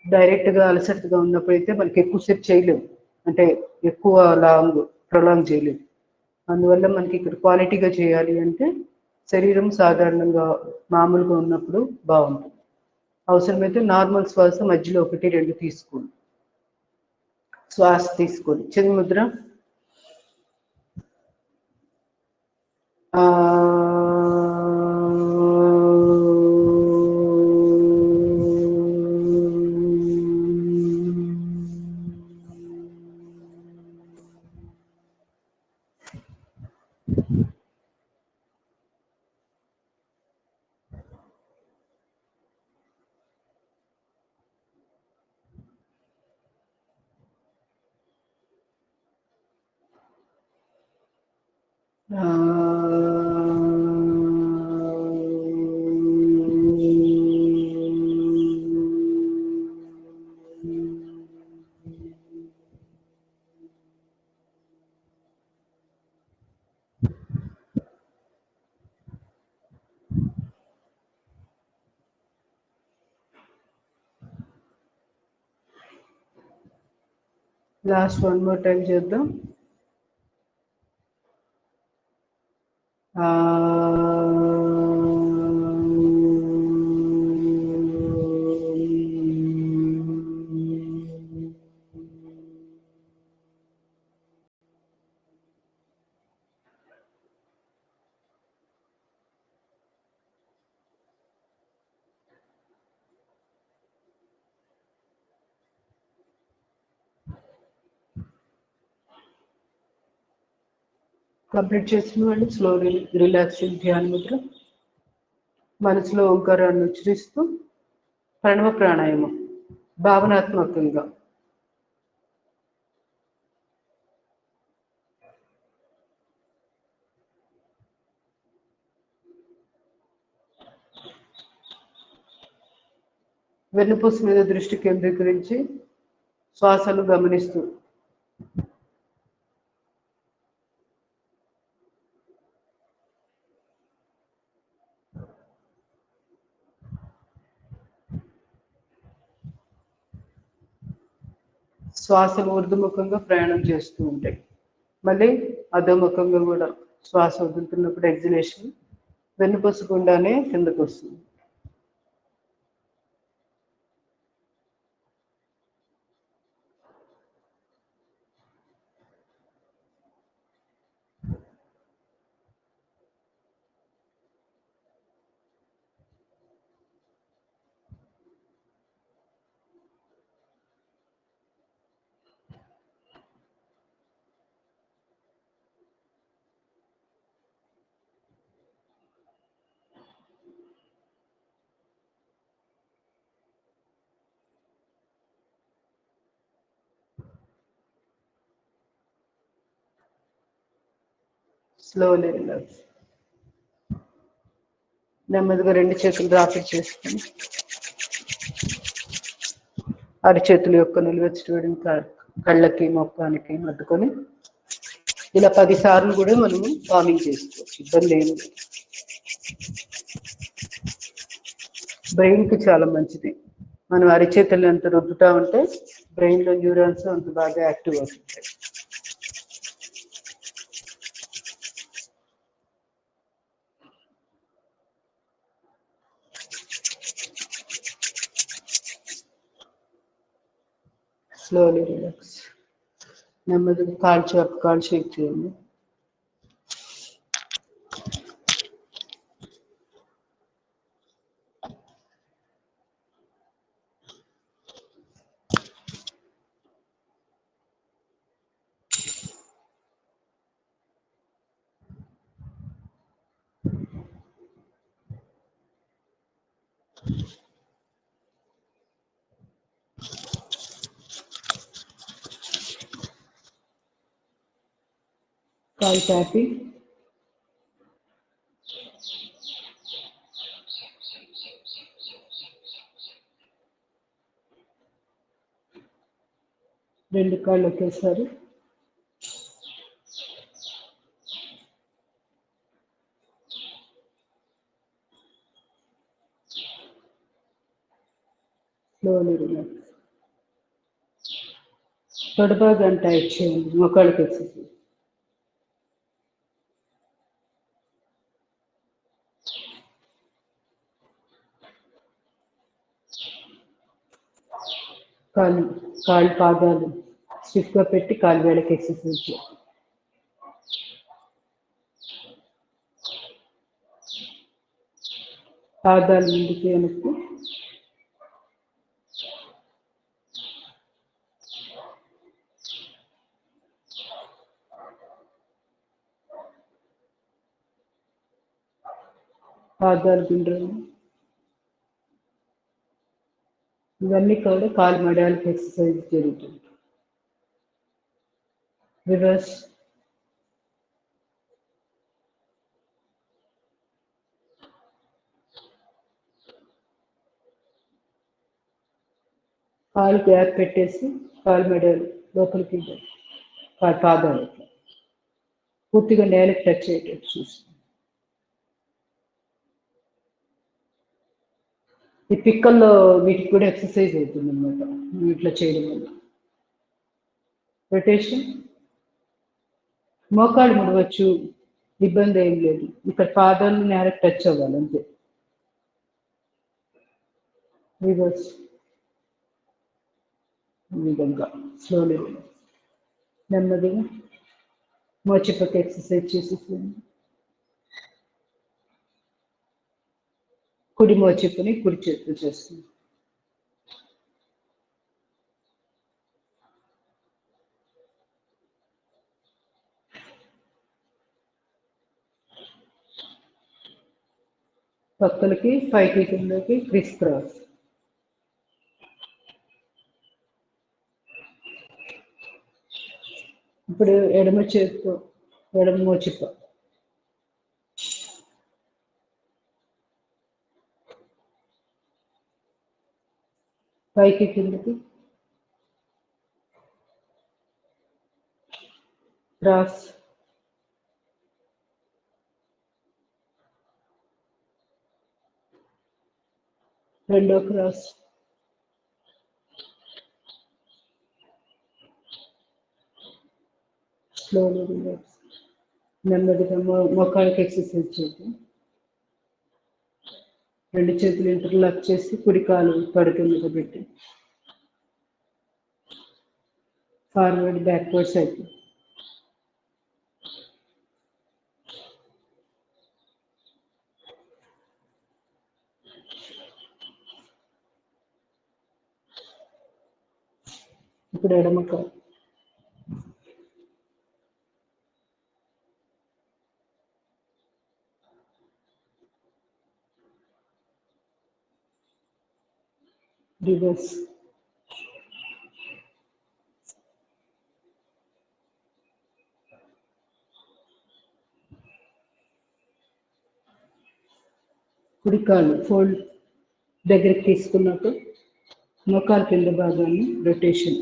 డైరెక్ట్గా అలసటగా ఉన్నప్పుడు అయితే మనకి ఎక్కువసేపు చేయలేము, అంటే ఎక్కువ ప్రొలాంగ్ చేయలేము. అందువల్ల మనకి ఇక్కడ క్వాలిటీగా చేయాలి అంటే శరీరం సాధారణంగా మామూలుగా ఉన్నప్పుడు బాగుంటుంది. అవసరమైతే నార్మల్ శ్వాస మధ్యలో 1-2 తీసుకోండి. శ్వాస తీసుకొని చిన్ముద్ర లాస్ట్ 1 more time చేద్దాం. కంప్లీట్ చేసిన వాళ్ళు స్లో రిలాక్సింగ్ ధ్యాన ముద్ర. మనసులో ఓంకారాన్ని ఉచ్చరిస్తూ ప్రణవ ప్రాణాయామం భావనాత్మకంగా. వెన్నుపూస మీద దృష్టి కేంద్రీకరించి శ్వాసను గమనిస్తూ శ్వాసలు ఊర్ధముఖంగా ప్రయాణం చేస్తూ ఉంటాయి. మళ్ళీ అధోముఖంగా కూడా శ్వాస వదులుతున్నప్పుడు ఎగ్జిలేషన్ వెన్నుపూస గుండానే కిందకు వస్తుంది. Slowly relax. నెమ్మదిగా రెండు చేతులు రాపిడి చేసుకొని అరిచేతుల యొక్క నిలువెచ్చటి వేడిని కళ్ళకి మొక్కానికి అద్దుకొని ఇలా 10 సార్లు కూడా మనము వార్మింగ్ చేసుకోవచ్చు, ఇబ్బంది ఏమి. బ్రెయిన్కి చాలా మంచిది. మనం అరిచేతులు ఎంత రుద్దుతా ఉంటే బ్రెయిన్లో న్యూరాన్స్ అంత బాగా యాక్టివ్ అవుతుంటాయి. Slowly relax. నెమ్మదిగా కాలు షేక్ చేయండి. కాలు ట్యాపింగ్. రెండు కాళ్ళు ఒకేసారి. Slowly relax. తొడబాగా టైట్ చేయండి, మోకాళ్ళకి ఎక్సర్సైజ్. కాళ్ళు పాదాలు స్టిఫ్గా పెట్టి కాలు వేళకి ఎక్సర్సైజ్ చేయాలి. పాదాలు ముందుకి వెనక్కి. పాదాలు గుండ్రంగా. ఇవన్నీ కూడా కాలు మడాలకి ఎక్సర్సైజ్ జరుగుతుంది. రివర్స్. కాలు గ్యాప్ పెట్టేసి కాలు మెడలు లోపలికి కాలు పాదాలు పూర్తిగా నేలకు టచ్ అయ్యేటట్టు చూస్తాం. ఈ పిక్కల్లో వీటికి కూడా ఎక్సర్సైజ్ అవుతుంది అనమాట ఇట్లా చేయడం వల్ల. రొటేషన్. మోకాళ్ళు ముడవచ్చు, ఇబ్బంది ఏం లేదు. ఇక్కడ పాదాలు నేలకు టచ్ అవ్వాలి అంతే. రివర్స్. ఈ విధంగా స్లోలీ నెమ్మదిగా మోచిపక్క ఎక్సర్సైజ్ చేసేసేయండి. కుడి మోచిప్పని కుడి చేతితో చేస్తుంది. పక్కలకి పైకి కిందకి క్రిస్ క్రాస్. ఇప్పుడు ఎడమ చేతితో ఎడమ మోచిప్ప, పైకి కిందకి క్రాస్, రెండో క్రాస్, స్లోలీ రిలాక్స్. నెమ్మదిగా మోకాళ్ళకి ఎక్సర్సైజ్ చేద్దాం. రెండు చేతులు ఇంటర్లాక్ చేసి కుడి కాలు పడక మీద పెట్టి ఫార్వర్డ్ బ్యాక్వర్డ్ సైకిల్. ఇప్పుడు ఎడమ కాలు, రివర్స్. కుడి కాలు ఫోల్డ్ దగ్గరికి తీసుకున్నట్టు మోకాలు కింద భాగాన్ని రొటేషన్.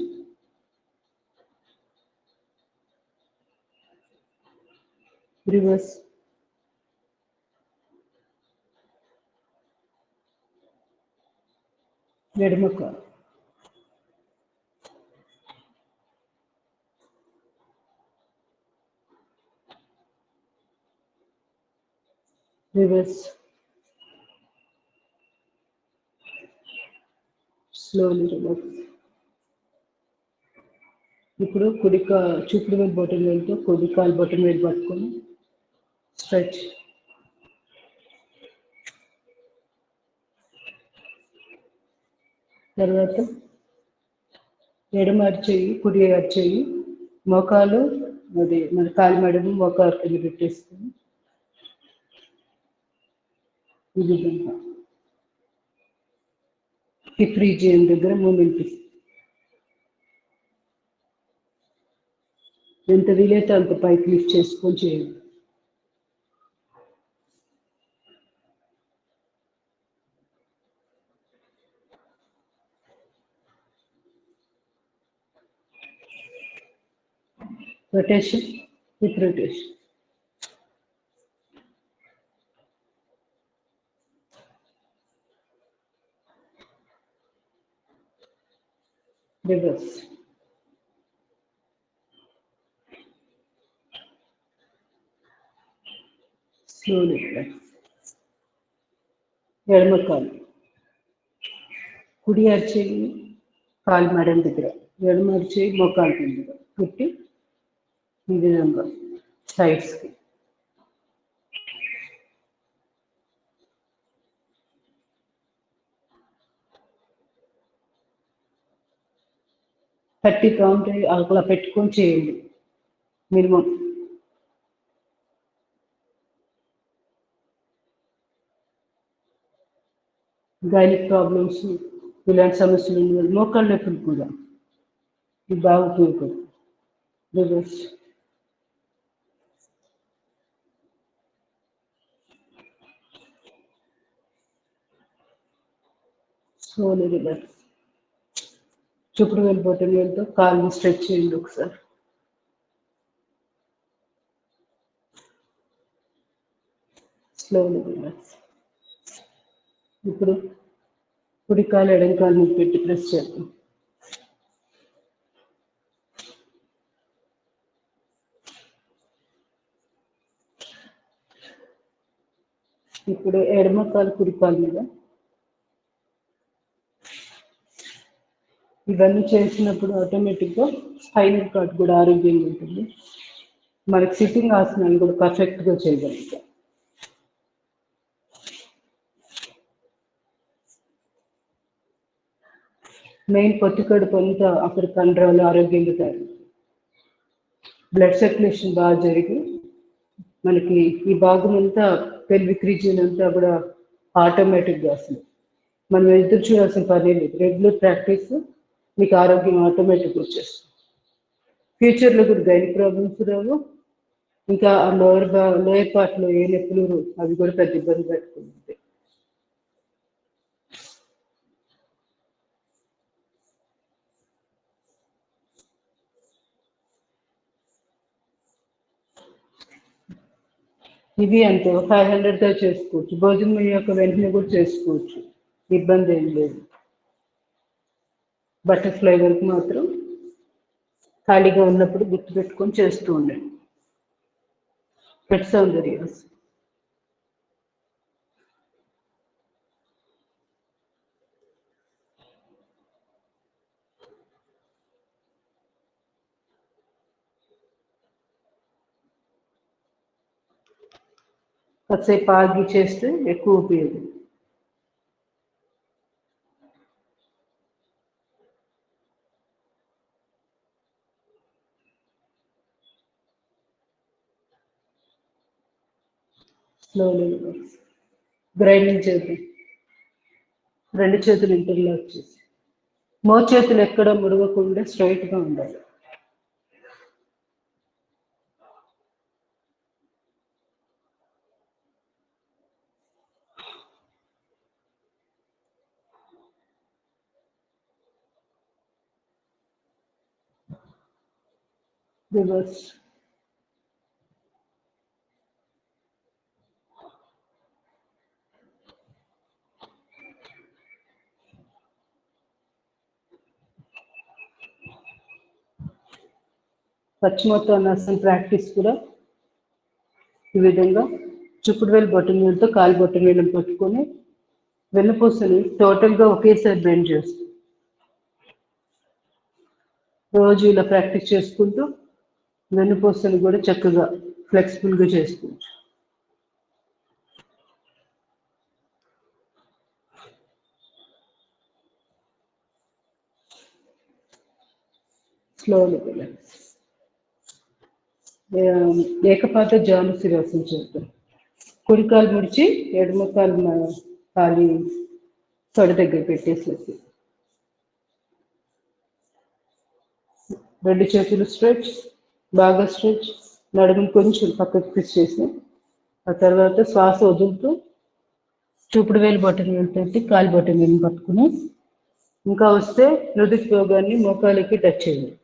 రివర్స్. ఎడమ కాలు, రివర్స్. Slowly relax. ఇప్పుడు చూపుడు వేలు బొటన వేలుతో కుడి కాలు బొటన వేలు పట్టుకొని స్ట్రెచ్. తర్వాత ఎడమ అరిచేయి కుడి అరిచేయి మోకాలు అది మన కాలి మెడము మోకాలు కింద పెట్టేసుకొని ఈ విధంగా హిప్ రీజియన్ దగ్గర మూమెంట్ ఇస్తుంది. ఎంత వీలైతే అంత పైకి లిఫ్ట్ చేసుకొని చేయండి. Rotation with rotation. Reverse. Slowly relax. ఎడమ కాలు కుడి అరిచేయి కాలు మెడ దగ్గర, ఎడమ అరిచేయి మోకాలు కింద పెట్టి ఈ విధంగా సైడ్స్కి. 30 కౌంట్ అలా పెట్టుకొని చేయండి మినిమం. గైనిక్ ప్రాబ్లమ్స్ ఇలాంటి సమస్యలు ఉన్న మోకాళ్ళ నొప్పులు కూడా ఇది బాగా ఉపయోగపడుతుంది. రివర్స్. Slowly relax. చూపుడు వేలు బొటన వేలుతో కాళ్ళు స్ట్రెచ్ చేయండి ఒకసారి. Slowly relax. ఇప్పుడు కుడి కాలు ఎడం కాలు మీద పెట్టి ప్రెస్ చేద్దాం. ఇప్పుడు ఎడమ కాలు కుడి కాలు మీద. ఇవన్నీ చేసినప్పుడు ఆటోమేటిక్గా స్పైనల్ కార్డ్ కూడా ఆరోగ్యంగా ఉంటుంది. మనకి సిట్టింగ్ ఆసనాలు కూడా పర్ఫెక్ట్గా చేయగలుగుతాం. మెయిన్ పొత్తి కడుపు అంతా అక్కడ కండరాలు ఆరోగ్యంగా తయారు, బ్లడ్ సర్క్యులేషన్ బాగా జరిగి మనకి ఈ భాగం అంతా పెల్విక్ రీజియన్ అంతా కూడా ఆటోమేటిక్గా అసలు మనం ఎదురు చూడాల్సిన పని లేదు. రెగ్యులర్ ప్రాక్టీస్ మీకు ఆరోగ్యం ఆటోమేటిక్గా వచ్చేస్తుంది. ఫ్యూచర్లో కూడా గైని ప్రాబ్లమ్స్ రావు. ఇంకా ఆ లోయర్ పార్ట్లో ఏ నొప్పులు అవి కూడా పెద్ద ఇబ్బంది పెట్టుకుంటుంది. ఇవి అంతే 500తో చేసుకోవచ్చు. భోజనం యొక్క వెంటనే కూడా చేసుకోవచ్చు, ఇబ్బంది ఏం లేదు. బటర్ఫ్లై వరకు మాత్రం ఖాళీగా ఉన్నప్పుడు గుర్తుపెట్టుకొని చేస్తూ ఉండండి. పెట్ సౌందర్యాస్ కాసేపు ఆగి చేస్తే ఎక్కువ ఉపయోగం. స్లోలీ గ్రైండింగ్ చేద్దాం. 2 చేతులు ఇంటర్లాక్ చేసి చేతులు ఎక్కడ ముడవకుండా స్ట్రైట్గా ఉండాలి. రివర్స్. పశ్చిమోత్తానాసన ప్రాక్టీస్ కూడా ఈ విధంగా చుప్పుడు వేలు బొట్టన వేలుతో కాలు బొట్టన వేలను పట్టుకొని వెన్నుపూసని టోటల్గా ఒకేసారి బెండ్ చేస్తాం. రోజు ఇలా ప్రాక్టీస్ చేసుకుంటూ వెన్నుపూసని కూడా చక్కగా ఫ్లెక్సిబుల్గా చేసుకోవచ్చు. స్లోలీ ఏకపాత జానుశిరాసనం చేద్దాం. కుడికాలు ముడిచి ఎడమ కాలు కాలి తొడ దగ్గర పెట్టేసేసి 2 చేతులు స్ట్రెచ్, బాగా స్ట్రెచ్, నడుముని కొంచెం పక్కకు ప్రెస్ చేసి ఆ తర్వాత శ్వాస వదులుతూ చూపుడు వేలు బొట్టన వేలుతోటి కాలు బొట్టన వేలు పట్టుకుని ఇంకా వస్తే నుదుటి భాగాన్ని మోకాలికి టచ్ చేయండి.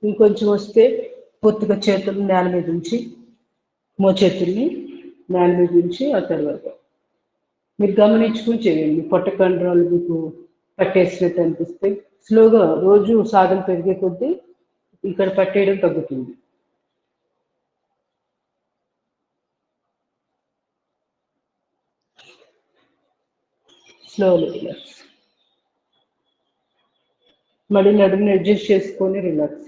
ఇంకొంచెం వస్తే పూర్తిగా చేతులు నేల మీద ఉంచి మోచేతుల్ని నేల మీద ఉంచి ఆ తర్వాత మీరు గమనించుకుని చేయండి. పొట్ట కండరాలు మీకు పట్టేసినట్టు అనిపిస్తే స్లోగా రోజు సాధన పెరిగే కొద్దీ ఇక్కడ పట్టేయడం తగ్గుతుంది. Slowly relax. మళ్ళీ నడుముని అడ్జస్ట్ చేసుకొని రిలాక్స్.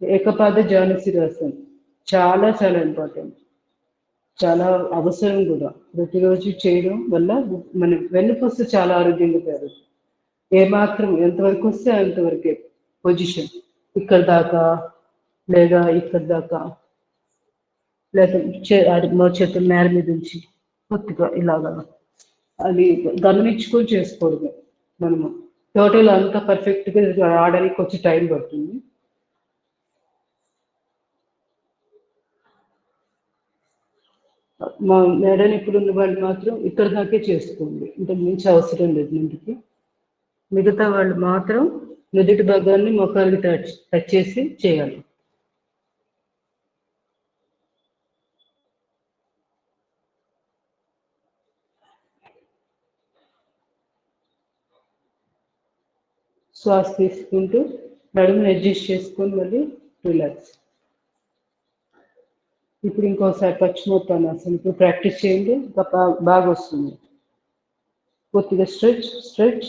ఏకపాద జానుశిరాసనం చాలా చాలా ఇంపార్టెంట్, చాలా అవసరం కూడా. ప్రతిరోజు చేయడం వల్ల మన వెన్నుపూస చాలా ఆరోగ్యంగా పెరుగుతుంది. ఏమాత్రం ఎంతవరకు వస్తే అంతవరకే పొజిషన్, ఇక్కడ దాకా లేదా ఇక్కడ దాకా, లేదా చేతులు నేల మీద ఉంచి పూర్తిగా ఇలాగా అది గమనించుకొని చేసుకోవడమే. మనము టోటల్ అంతా పర్ఫెక్ట్గా ఆడడానికి కొంచెం టైం పడుతుంది. మా మేడం ఇప్పుడు ఉన్న వాళ్ళు మాత్రం ఇక్కడ దాకే చేసుకోండి, ఇంతకు మించి అవసరం లేదు ముందుకి. మిగతా వాళ్ళు మాత్రం నుదుటి భాగాన్ని మొక్కలకి టచ్ చేసి చేయాలి. శ్వాస తీసుకుంటూ నడుముని అడ్జస్ట్ చేసుకొని మళ్ళీ రిలాక్స్. ఇప్పుడు ఇంకోసారి పశ్చిమోత్తానాసనం ఇప్పుడు ప్రాక్టీస్ చేయండి, ఇంకా బాగా వస్తుంది. పూర్తిగా స్ట్రెచ్ స్ట్రెచ్,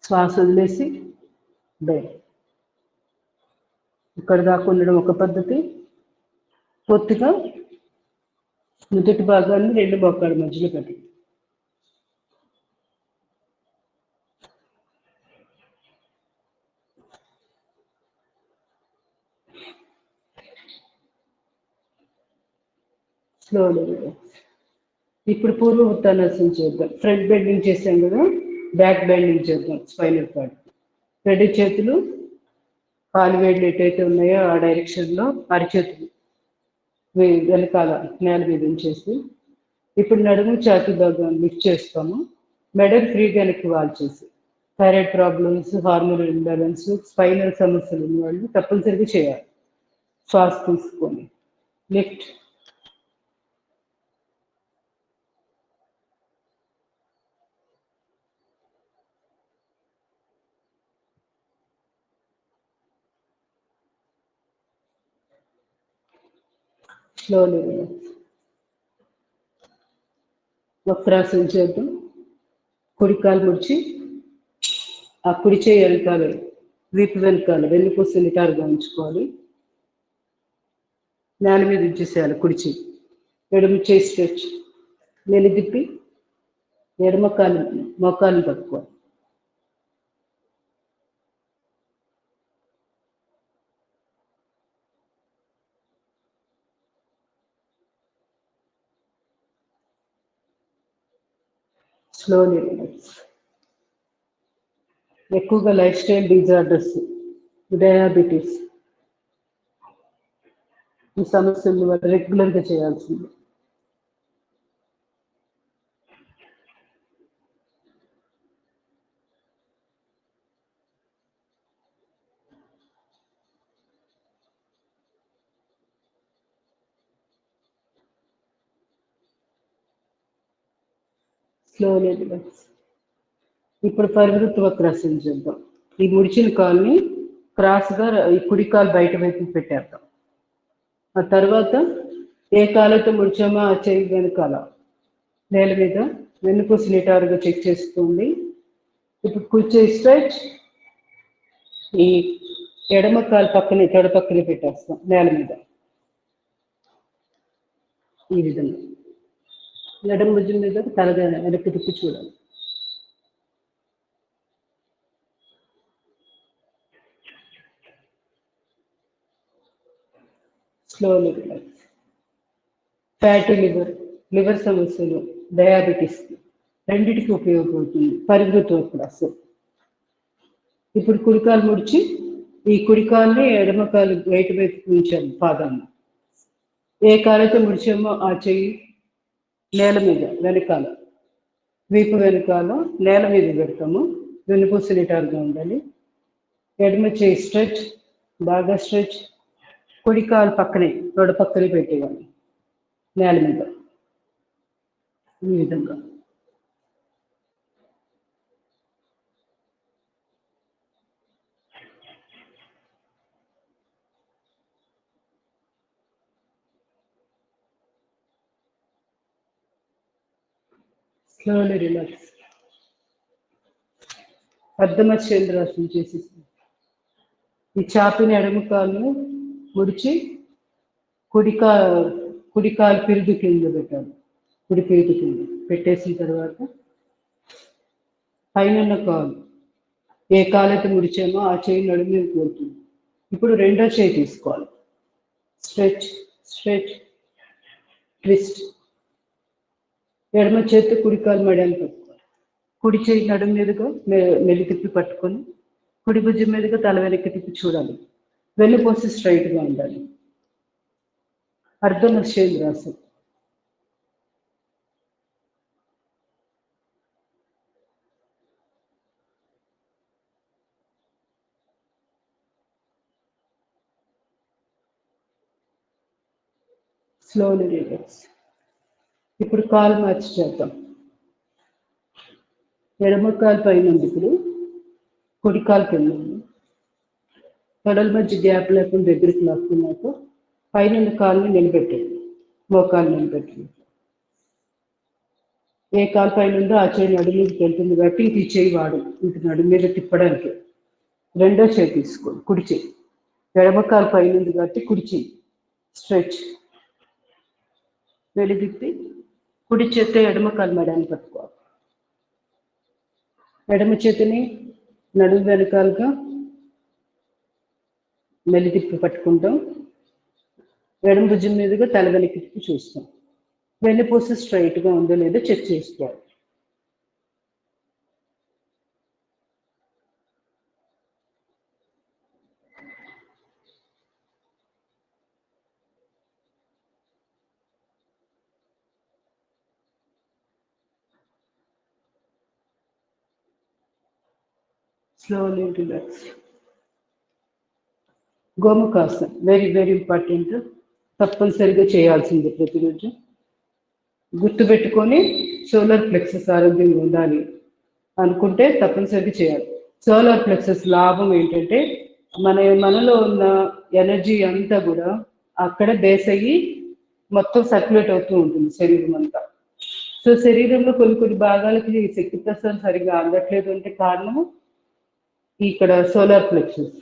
శ్వాస వదిలేసి బయట. ఇక్కడ దాకా ఉండడం ఒక పద్ధతి. పూర్తిగా నుదుటి భాగాన్ని 2 మోకాళ్ళ మధ్యలో పెట్టి స్లోలీ రిలాక్స్. ఇప్పుడు పూర్వ ఉత్తానాసనం చేద్దాం. ఫ్రంట్ బెండింగ్ చేసాం కదా, బ్యాక్ బెండింగ్ చేద్దాం. Spinal cord. రెండు చేతులు కాలు వేళ్ళు ఎటైతే ఉన్నాయో ఆ డైరెక్షన్లో అరిచేతులు వెనకాల నేల మీద ఉంచేసి, ఇప్పుడు నడుము ఛాతీ భాగాన్ని లిఫ్ట్ చేస్తాము. మెడల్ ఫ్రీగా వెనక్కి వాల్చేసి. Thyroid problems, hormonal imbalance, spinal సమస్యలు ఉన్న వాళ్ళు తప్పనిసరిగా చేయాలి. శ్వాస తీసుకొని లిఫ్ట్. Slowly relax. వక్రాసనం చేద్దాం. కుడి కాలు ముడిచి ఆ కుడి చేయి వెనకాల వీపు వెనకాల వెన్నుపూస నిటారుగా ఉంచుకోవాలి. నేల మీద ఉంచేసేయాలి కుడి చేయి. ఎడమ చేయి స్ట్రెచ్. వెలిదిప్పి ఎడమ కాలు మోకాలు పట్టుకోవాలి. Slowly relax. ఎక్కువగా లైఫ్ స్టైల్ డిజార్డర్స్, డయాబెటీస్, ఈ సమస్యలు వాళ్ళు రెగ్యులర్గా చేయాల్సింది. Slowly relax. ఇప్పుడు పరివృత్త వక్రాసనం చేద్దాం. ఈ ముడిచిన కాల్ని క్రాస్గా ఈ కుడి కాలు బయట వైపు పెట్టేద్దాం. ఆ తర్వాత ఏ కాలతో ముడిచామో ఆ చేయి వెనకాల నేల మీద వెన్నుపూస నిటారుగా చెక్ చేసుకోండి. ఇప్పుడు కూర్చో స్ట్రెచ్. ఈ ఎడమ కాలు పక్కనే తొడ పక్కనే పెట్టేస్తాం నేల మీద. ఈ విధంగా ఎడమ భుజం మీద తలగా వెనక్కి తిప్పి చూడాలి. Slowly relax. Fatty liver, liver సమస్యలు, డయాబెటీస్ రెండిటికి ఉపయోగపడుతుంది పరివృత్త వక్రాసనం. ఇప్పుడు కుడికాలు ముడిచి ఈ కుడికాల్ని ఎడమ కాలు బయట వైపు ఉంచాము పాదాన్ని. ఏ కాలతో ముడిచామో ఆ చెయ్యి నేల మీద వెనకాల వీపు వెనకాల నేల మీద పెడతాము. వెన్నుపూస నిటారుగా ఉండాలి. ఎడమ చేయి స్ట్రెచ్, బాగా స్ట్రెచ్. కుడి కాలు పక్కనే తొడ పక్కనే పెట్టేయాలి నేల మీద. ఈ విధంగా స్లోలీ రిలాక్స్. అర్ధమత్స్యేంద్రాసనం చేసేసి ఈ చాపిని ఎడమ కాలును ముడిచి కుడి కాలు పిరుదు కింద పెట్టాలి. కుడి పిరుదు కింద పెట్టేసిన తర్వాత పైన కాలు ఏ కాలైతే ముడిచామో ఆ చేయి నడుము మీద పోతుంది. ఇప్పుడు రెండో చేయి తీసుకోవాలి. Stretch stretch twist. ఎడమ చేతి కుడి కాలు మడాన్ని పట్టుకోవాలి. కుడి చేయి నడుము మీదుగా మెల్లి తిప్పి పట్టుకొని కుడి భుజం మీదుగా తల వెనక్కి తిప్పి చూడాలి. వెన్నుపూస స్ట్రైట్గా ఉండాలి. అర్ధమత్స్యేంద్రాసనం. Slowly relax. ఇప్పుడు కాలు మార్చి చేద్దాం. ఎడమ కాలు పైన ఉంది, ఇప్పుడు కుడి కాలు కింద ఉంది. తొడల మధ్య గ్యాప్ లేకుండా దగ్గరికి లాక్కున్నాక పైన కాలుని నిలబెట్టండి. మోకాలు నిలబెట్టండి. ఏ కాలు పైన ఉందో ఆ చేయి నడుము మీదకి వెళ్తుంది కాబట్టి ఇంక ఈ చేయి వాడు ఇంక నడుము మీద తిప్పడానికి. రెండో చేయి తీసుకోండి, కుడి చేయి. ఎడమ కాలు పైన ఉంది కాబట్టి కుడి చేయి స్ట్రెచ్. వెలిదిప్పి కుడి చేత్తో ఎడమ కాలు మడాన్ని పట్టుకోవాలి. ఎడమ చేతిని నడుము వెనకాలుగా మెల్లి తిప్పి పట్టుకుంటాం. ఎడమ భుజం మీదుగా తల వెనక్కి తిప్పి చూస్తాం. వెన్నుపూస స్ట్రైట్ గా ఉందో లేదో చెక్ చేసుకోవాలి. Slowly relax. గోముఖాసనం వెరీ వెరీ ఇంపార్టెంట్, తప్పనిసరిగా చేయాల్సింది ప్రతిరోజు. గుర్తుపెట్టుకొని సోలార్ ప్లెక్సెస్ ఆరోగ్యంగా ఉండాలి అనుకుంటే తప్పనిసరిగా చేయాలి. సోలార్ ప్లెక్సెస్ లాభం ఏంటంటే మనలో ఉన్న ఎనర్జీ అంతా కూడా అక్కడ బేస్ అయ్యి మొత్తం సర్క్యులేట్ అవుతూ ఉంటుంది శరీరం అంతా. సో శరీరంలో కొన్ని భాగాలకి శక్తి ప్రసారం సరిగా అందట్లేదు అంటే కారణం ఇక్కడ సోలార్ ప్లెక్సెస్.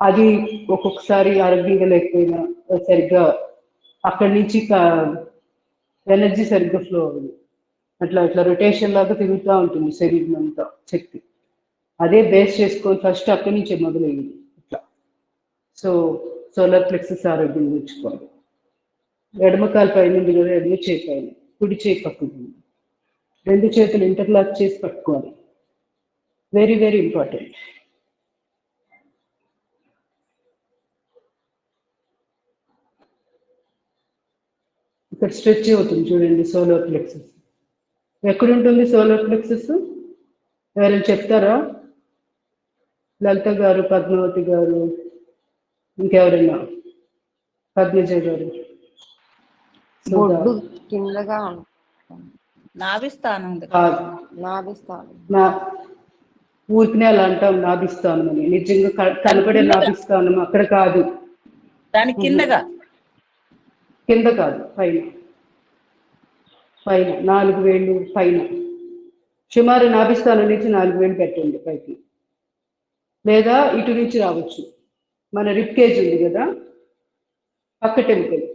అది ఒక్కొక్కసారి ఆరోగ్యంగా లేకపోయినా సరిగ్గా అక్కడి నుంచి ఎనర్జీ సరిగ్గా ఫ్లో అవ్వదు. అట్లా రొటేషన్ లాగా తిరుగుతూ ఉంటుంది శరీరం అంతా శక్తి. అదే బేస్ చేసుకొని ఫస్ట్ అక్కడి నుంచే మొదలయ్యింది ఇట్లా. సో సోలార్ ప్లెక్సెస్ ఆరోగ్యం ఉంచుకోవాలి. ఎడమకాలు పైన ఉంది కదా, ఎడమ చేయి పైన, కుడి చేయి పక్కన, 2 చేతులు ఇంటర్లాక్ చేసి పట్టుకోవాలి. Very very important. ఇక్కడ స్ట్రెచ్ అవుతుంది చూడండి సోలార్ ప్లెక్సెస్. ఎక్కడుంటుంది సోలార్ ప్లెక్సెస్? ఎవరైనా చెప్తారా? లలిత గారు, పద్మావతి గారు, ఇంకెవరైనా? పద్మజ గారు. బొడ్డు కిందగా నాభిస్థానం ఊరికనే అలా అంటాం నాభిస్థానం అని. నిజంగా కనపడే నాభిస్థానం అక్కడ కాదు, దాని కిందగా. కింద కాదు, పైన 4 వేళ్ళు పైన. సుమారు నాభిస్థానం నుంచి 4 వేలు పెట్టండి పైకి, లేదా ఇటు నుంచి రావచ్చు. మన రిప్ కేజ్ ఉంది కదా, పక్కట ఎముకలు,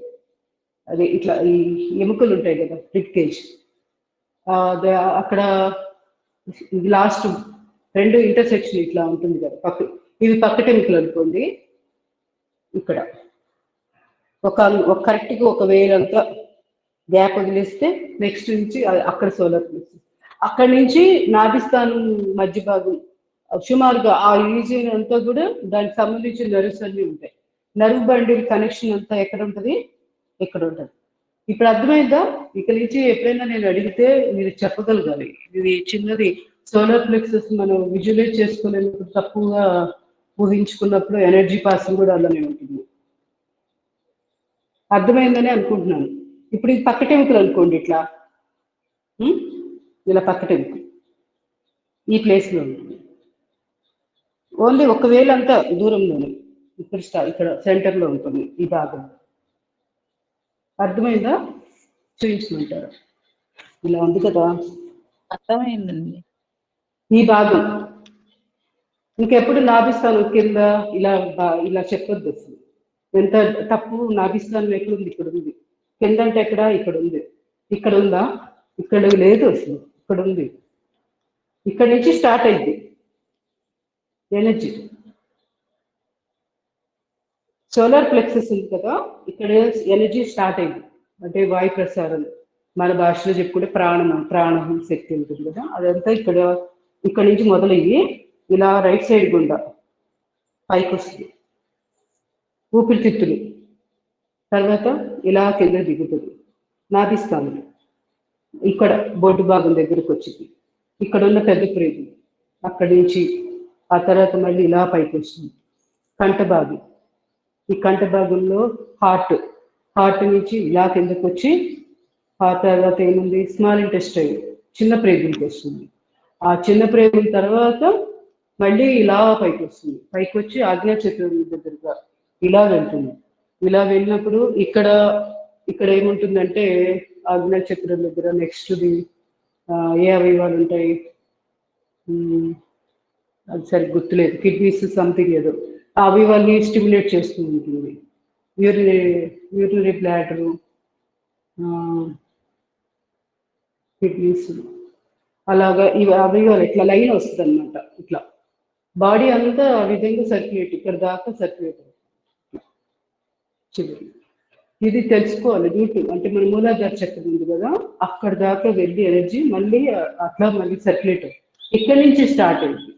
అదే ఇట్లా ఈ ఎముకలు ఉంటాయి కదా రిప్ కేజ్, అక్కడ లాస్ట్ 2 ఇంటర్సెక్షన్ ఇట్లా ఉంటుంది కదా, ఇవి పక్కట ఎముకలు అనుకోండి. ఇక్కడ కరెక్ట్గా 1 వేలంతా గ్యాప్ వదిలేస్తే నెక్స్ట్ నుంచి అక్కడ సోలార్ ప్లెక్సెస్. అక్కడి నుంచి నాభిస్థానం మధ్య భాగం సుమారుగా ఆ రీజియన్ అంతా కూడా దానికి సంబంధించిన నర్వ్స్ అన్నీ ఉంటాయి. నర్వ్ బండిల్ కనెక్షన్ అంతా ఎక్కడ ఉంటుంది? ఇక్కడ ఉంటుంది. ఇప్పుడు అర్థమైందా? ఇక్కడ నుంచి ఎప్పుడైనా నేను అడిగితే మీరు చెప్పగలగాలి. ఇది చిన్నది సోలార్ ప్లెక్సెస్ మనం విజువలైజ్ చేసుకోలేనప్పుడు, తక్కువగా ఊహించుకున్నప్పుడు ఎనర్జీ పాసింగ్ కూడా అలానే ఉంటుంది. అర్థమైందని అనుకుంటున్నాను. ఇప్పుడు ఇది పక్కటెముకలు అనుకోండి, ఇట్లా ఇలా పక్కటెముకలు ఈ ప్లేస్లో ఉంటుంది. ఓన్లీ 1 వేలంతా దూరంలోనే ఇక్కడ సెంటర్లో ఉంటుంది ఈ భాగం. అర్థమైందా? చూపించమంటారా? ఇలా ఉంది కదా, అర్థమైందండి. ఈ భాగం. ఇంకెప్పుడు నాభిస్థానం కింద ఇలా చెప్పొద్దు అసలు. ఎంత తప్పు. నాభిస్థానం ఎక్కడుంది? ఇక్కడ ఉంది. కింద అంటే ఎక్కడ? ఇక్కడ ఉంది. ఇక్కడ ఉందా? ఇక్కడ లేదు అసలు, ఇక్కడ ఉంది. ఇక్కడ నుంచి స్టార్ట్ అయింది ఎనర్జీ. సోలార్ ప్లెక్సెస్ ఉంది కదా, ఇక్కడ ఎనర్జీ స్టార్ట్ అయింది. అంటే వాయు ప్రసారం, మన భాషలో చెప్పుకుంటే ప్రాణం శక్తి ఉంటుంది కదా, అదంతా ఇక్కడ నుంచి మొదలయ్యి ఇలా రైట్ సైడ్ గుండా పైకి వస్తుంది ఊపిరితిత్తులు. తర్వాత ఇలా కింద దిగుతుంది నాభిస్థానం. ఇక్కడ బొడ్డు భాగం దగ్గరకు వచ్చింది. ఇక్కడ ఉన్న పెద్ద ప్రేగు అక్కడి నుంచి ఆ తర్వాత మళ్ళీ ఇలా పైకి వస్తుంది కంఠ భాగం. ఈ కంఠ భాగంలో హార్ట్ నుంచి ఇలా కిందకు వచ్చి ఆ తర్వాత ఏముంది? స్మాల్ ఇంటెస్టైన్, చిన్న ప్రేగులకి వస్తుంది. ఆ చిన్న ప్రేగుల తర్వాత మళ్ళీ ఇలా పైకి వస్తుంది. పైకి వచ్చి ఆజ్ఞాచక్రం దగ్గరగా ఇలా వెళ్తుంది. ఇలా వెళ్ళినప్పుడు ఇక్కడ ఏముంటుందంటే ఆజ్ఞాచక్రం దగ్గర నెక్స్ట్ది ఏ అవయవాలు ఉంటాయి? అది సరిగ్గా గుర్తులేదు. కిడ్నీస్ సంథింగ్ ఏదో ఆ అవయవాల్ని స్టిమ్యులేట్ చేస్తూ ఉంటుంది. యూరినరీ బ్లాడరు, కిడ్నీస్, అలాగా ఇవి అవయవాలు ఇట్లా లైన్ వస్తుంది అనమాట. ఇట్లా బాడీ అంతా ఆ విధంగా సర్క్యులేట్, ఇక్కడ దాకా సర్క్యులేట్ అవుతుంది. ఇది తెలుసుకోవాలి రూట్. అంటే మన మూలాధార చక్రం ఉంది కదా, అక్కడ దాకా వెళ్ళి ఎనర్జీ మళ్ళీ అట్లా మళ్ళీ సర్క్యులేట్ ఇక్కడి నుంచి స్టార్ట్ అయింది.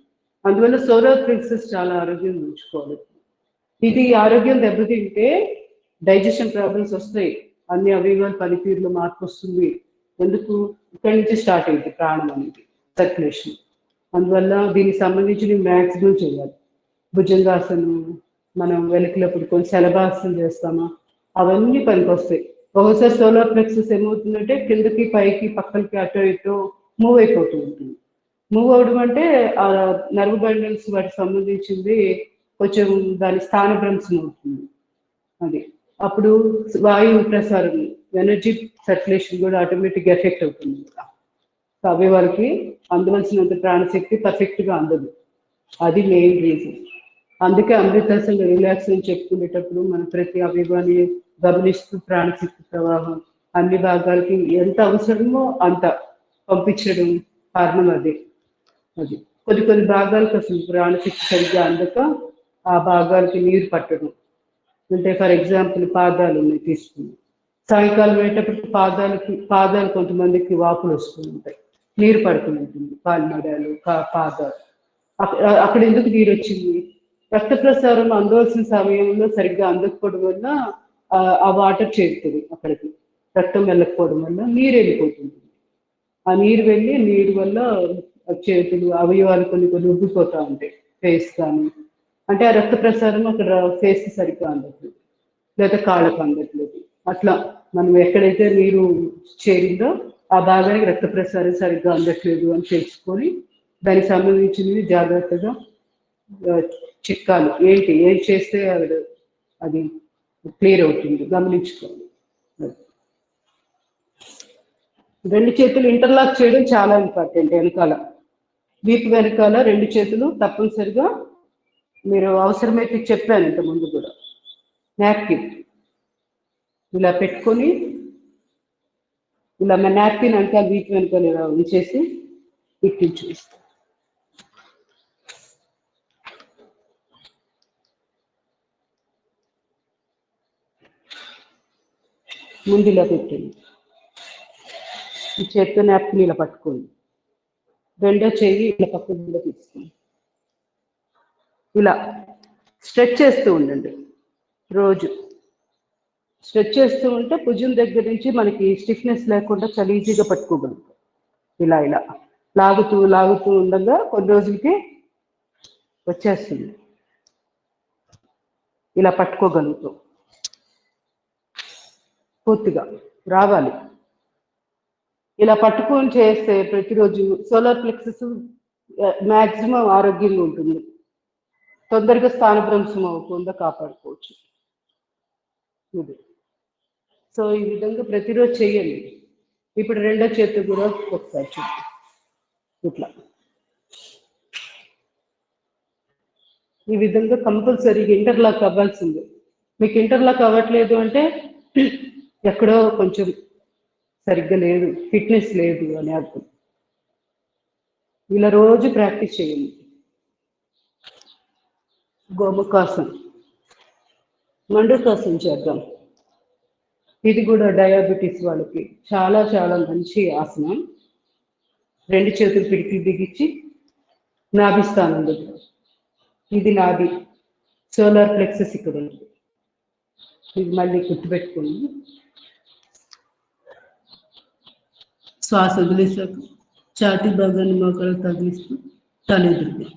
అందువల్ల సోలార్ ప్లెక్సస్ చాలా ఆరోగ్యం ఉంచుకోవాలి. ఇది ఆరోగ్యం దెబ్బతింటే డైజెషన్ ప్రాబ్లమ్స్ వస్తాయి, అన్ని అవయవాల పనితీరులో మార్పు వస్తుంది. ఎందుకు? ఇక్కడి నుంచి స్టార్ట్ అయింది ప్రాణం అనేది, సర్క్యులేషన్. అందువల్ల దీనికి సంబంధించి మ్యాక్సిమం చేయాలి. భుజంగాసనం, మనం వెనకలప్పుడు కొంచెం శలభాసనం చేస్తామా, అవన్నీ పనికి వస్తాయి. ఒకసారి సోలార్ ప్లెక్సస్ ఏమవుతుందంటే కిందకి పైకి పక్కలకి అటో ఇటో మూవ్ అయిపోతూ ఉంటుంది. మూవ్ అవడం అంటే ఆ నర్వ్ బండిల్స్ వాటికి సంబంధించింది కొంచెం దాని స్థానభ్రంశం అవుతుంది. అది అప్పుడు వాయువు ప్రసారం, ఎనర్జీ సర్క్యులేషన్ కూడా ఆటోమేటిక్గా ఎఫెక్ట్ అవుతుంది కదా. అవయవారికి అందవలసినంత ప్రాణశక్తి పర్ఫెక్ట్గా అందదు. అది మెయిన్ రీజన్. అందుకే అమృతాసన రిలాక్స్ అని చెప్పుకునేటప్పుడు మనం ప్రతి అవయవాన్ని గమనిస్తూ ప్రాణశక్తి ప్రవాహం అన్ని భాగాలకి ఎంత అవసరమో అంత పంపించడం కారణం అదే. అది కొన్ని భాగాలకు అసలు ప్రాణశక్తి సరిగ్గా అందక ఆ భాగాలకి నీరు పట్టడం. అంటే ఫర్ ఎగ్జాంపుల్ పాదాలు ఉన్నాయి తీసుకుని, సాయంకాలం అయ్యేటప్పటికి పాదాలు కొంతమందికి వాపులు వస్తూ ఉంటాయి, నీరు పడుతూ ఉంటుంది, కాలిమడాలు పాదాలు. అక్కడ ఎందుకు నీరు వచ్చింది? రక్త ప్రసారం అందవలసిన సమయంలో సరిగ్గా అందకపోవడం వల్ల ఆ వాటర్ చేరుతుంది అక్కడికి, రక్తం వెళ్ళకపోవడం వల్ల నీరు వెళ్ళిపోతుంది. ఆ నీరు వెళ్ళి నీరు వల్ల చేతులు అవయవాలు కొన్ని ఉబ్బిపోతూ ఉంటాయి, ఫేస్ కానీ. అంటే ఆ రక్త ప్రసారం అక్కడ ఫేస్ సరిగ్గా అందట్లేదు, లేదా కాళ్ళకు అందట్లేదు. అట్లా మనం ఎక్కడైతే నీరు చేరిందో ఆ భాగానికి రక్త ప్రసారం సరిగ్గా అందట్లేదు అని తెలుసుకొని దానికి సంబంధించినవి జాగ్రత్తగా చిట్కాలు ఏం చేస్తే అది క్లియర్ అవుతుంది గమనించుకోవాలి. రెండు చేతులు ఇంటర్లాక్ చేయడం చాలా ఇంపార్టెంట్. వెనకాల వీపు వెనకాల రెండు చేతులు తప్పనిసరిగా, మీరు అవసరమైతే చెప్పాను ఇంతకుముందు కూడా, నాప్కిన్ ఇలా పెట్టుకొని ఇలా నాప్కిన్ వెనకాల వీపు వెనకాల ఇలా ఉంచేసి ఎక్కించి ఇస్తాం. ముందు ఇలా పెట్టండి, ఈ చేతితో నాప్కిన్ ఇలా పట్టుకోండి, రెండో చెయ్యి ఇలా పక్కన తీసుకోండి. ఇలా స్ట్రెచ్ చేస్తూ ఉండండి. రోజు స్ట్రెచ్ చేస్తూ ఉంటే భుజం దగ్గర నుంచి మనకి స్టిఫ్నెస్ లేకుండా చాలా ఈజీగా పట్టుకోగలుగుతాం. ఇలా లాగుతూ ఉండగా కొన్ని రోజులకి వచ్చేస్తుంది, ఇలా పట్టుకోగలుగుతాం. పూర్తిగా రావాలి. ఇలా పట్టుకొని చేస్తే ప్రతిరోజు సోలార్ ప్లెక్సస్ మ్యాక్సిమం ఆరోగ్యంగా ఉంటుంది, తొందరగా స్థానభ్రంశం అవ్వకుండా కాపాడుకోవచ్చు. ఇది సో ఈ విధంగా ప్రతిరోజు చేయండి. ఇప్పుడు రెండో చేతి కూడా ఒకసారి చూడండి, ఇట్లా ఈ విధంగా కంపల్సరీగా ఇంటర్లాక్ అవ్వాల్సిందే. మీకు ఇంటర్లాక్ అవ్వట్లేదు అంటే ఎక్కడో కొంచెం సరిగ్గా లేదు, ఫిట్నెస్ లేదు అని అర్థం. ఇలా రోజు ప్రాక్టీస్ చేయండి. గోముఖాసనం, మండూకాసనం చేద్దాం. ఇది కూడా డయాబెటీస్ వాళ్ళకి చాలా చాలా మంచి ఆసనం. రెండు చేతులు పిడికిలు బిగించి నాభిస్థానం దగ్గర, ఇది నాభి, సోలార్ ప్లెక్సస్ ఇక్కడ ఉంది. ఇది మళ్ళీ గుర్తుపెట్టుకోండి. శ్వాస వదిలేసాక ఛాతీ భాగాన్ని మోకాలు తగిలిస్తూ తలెదురుగా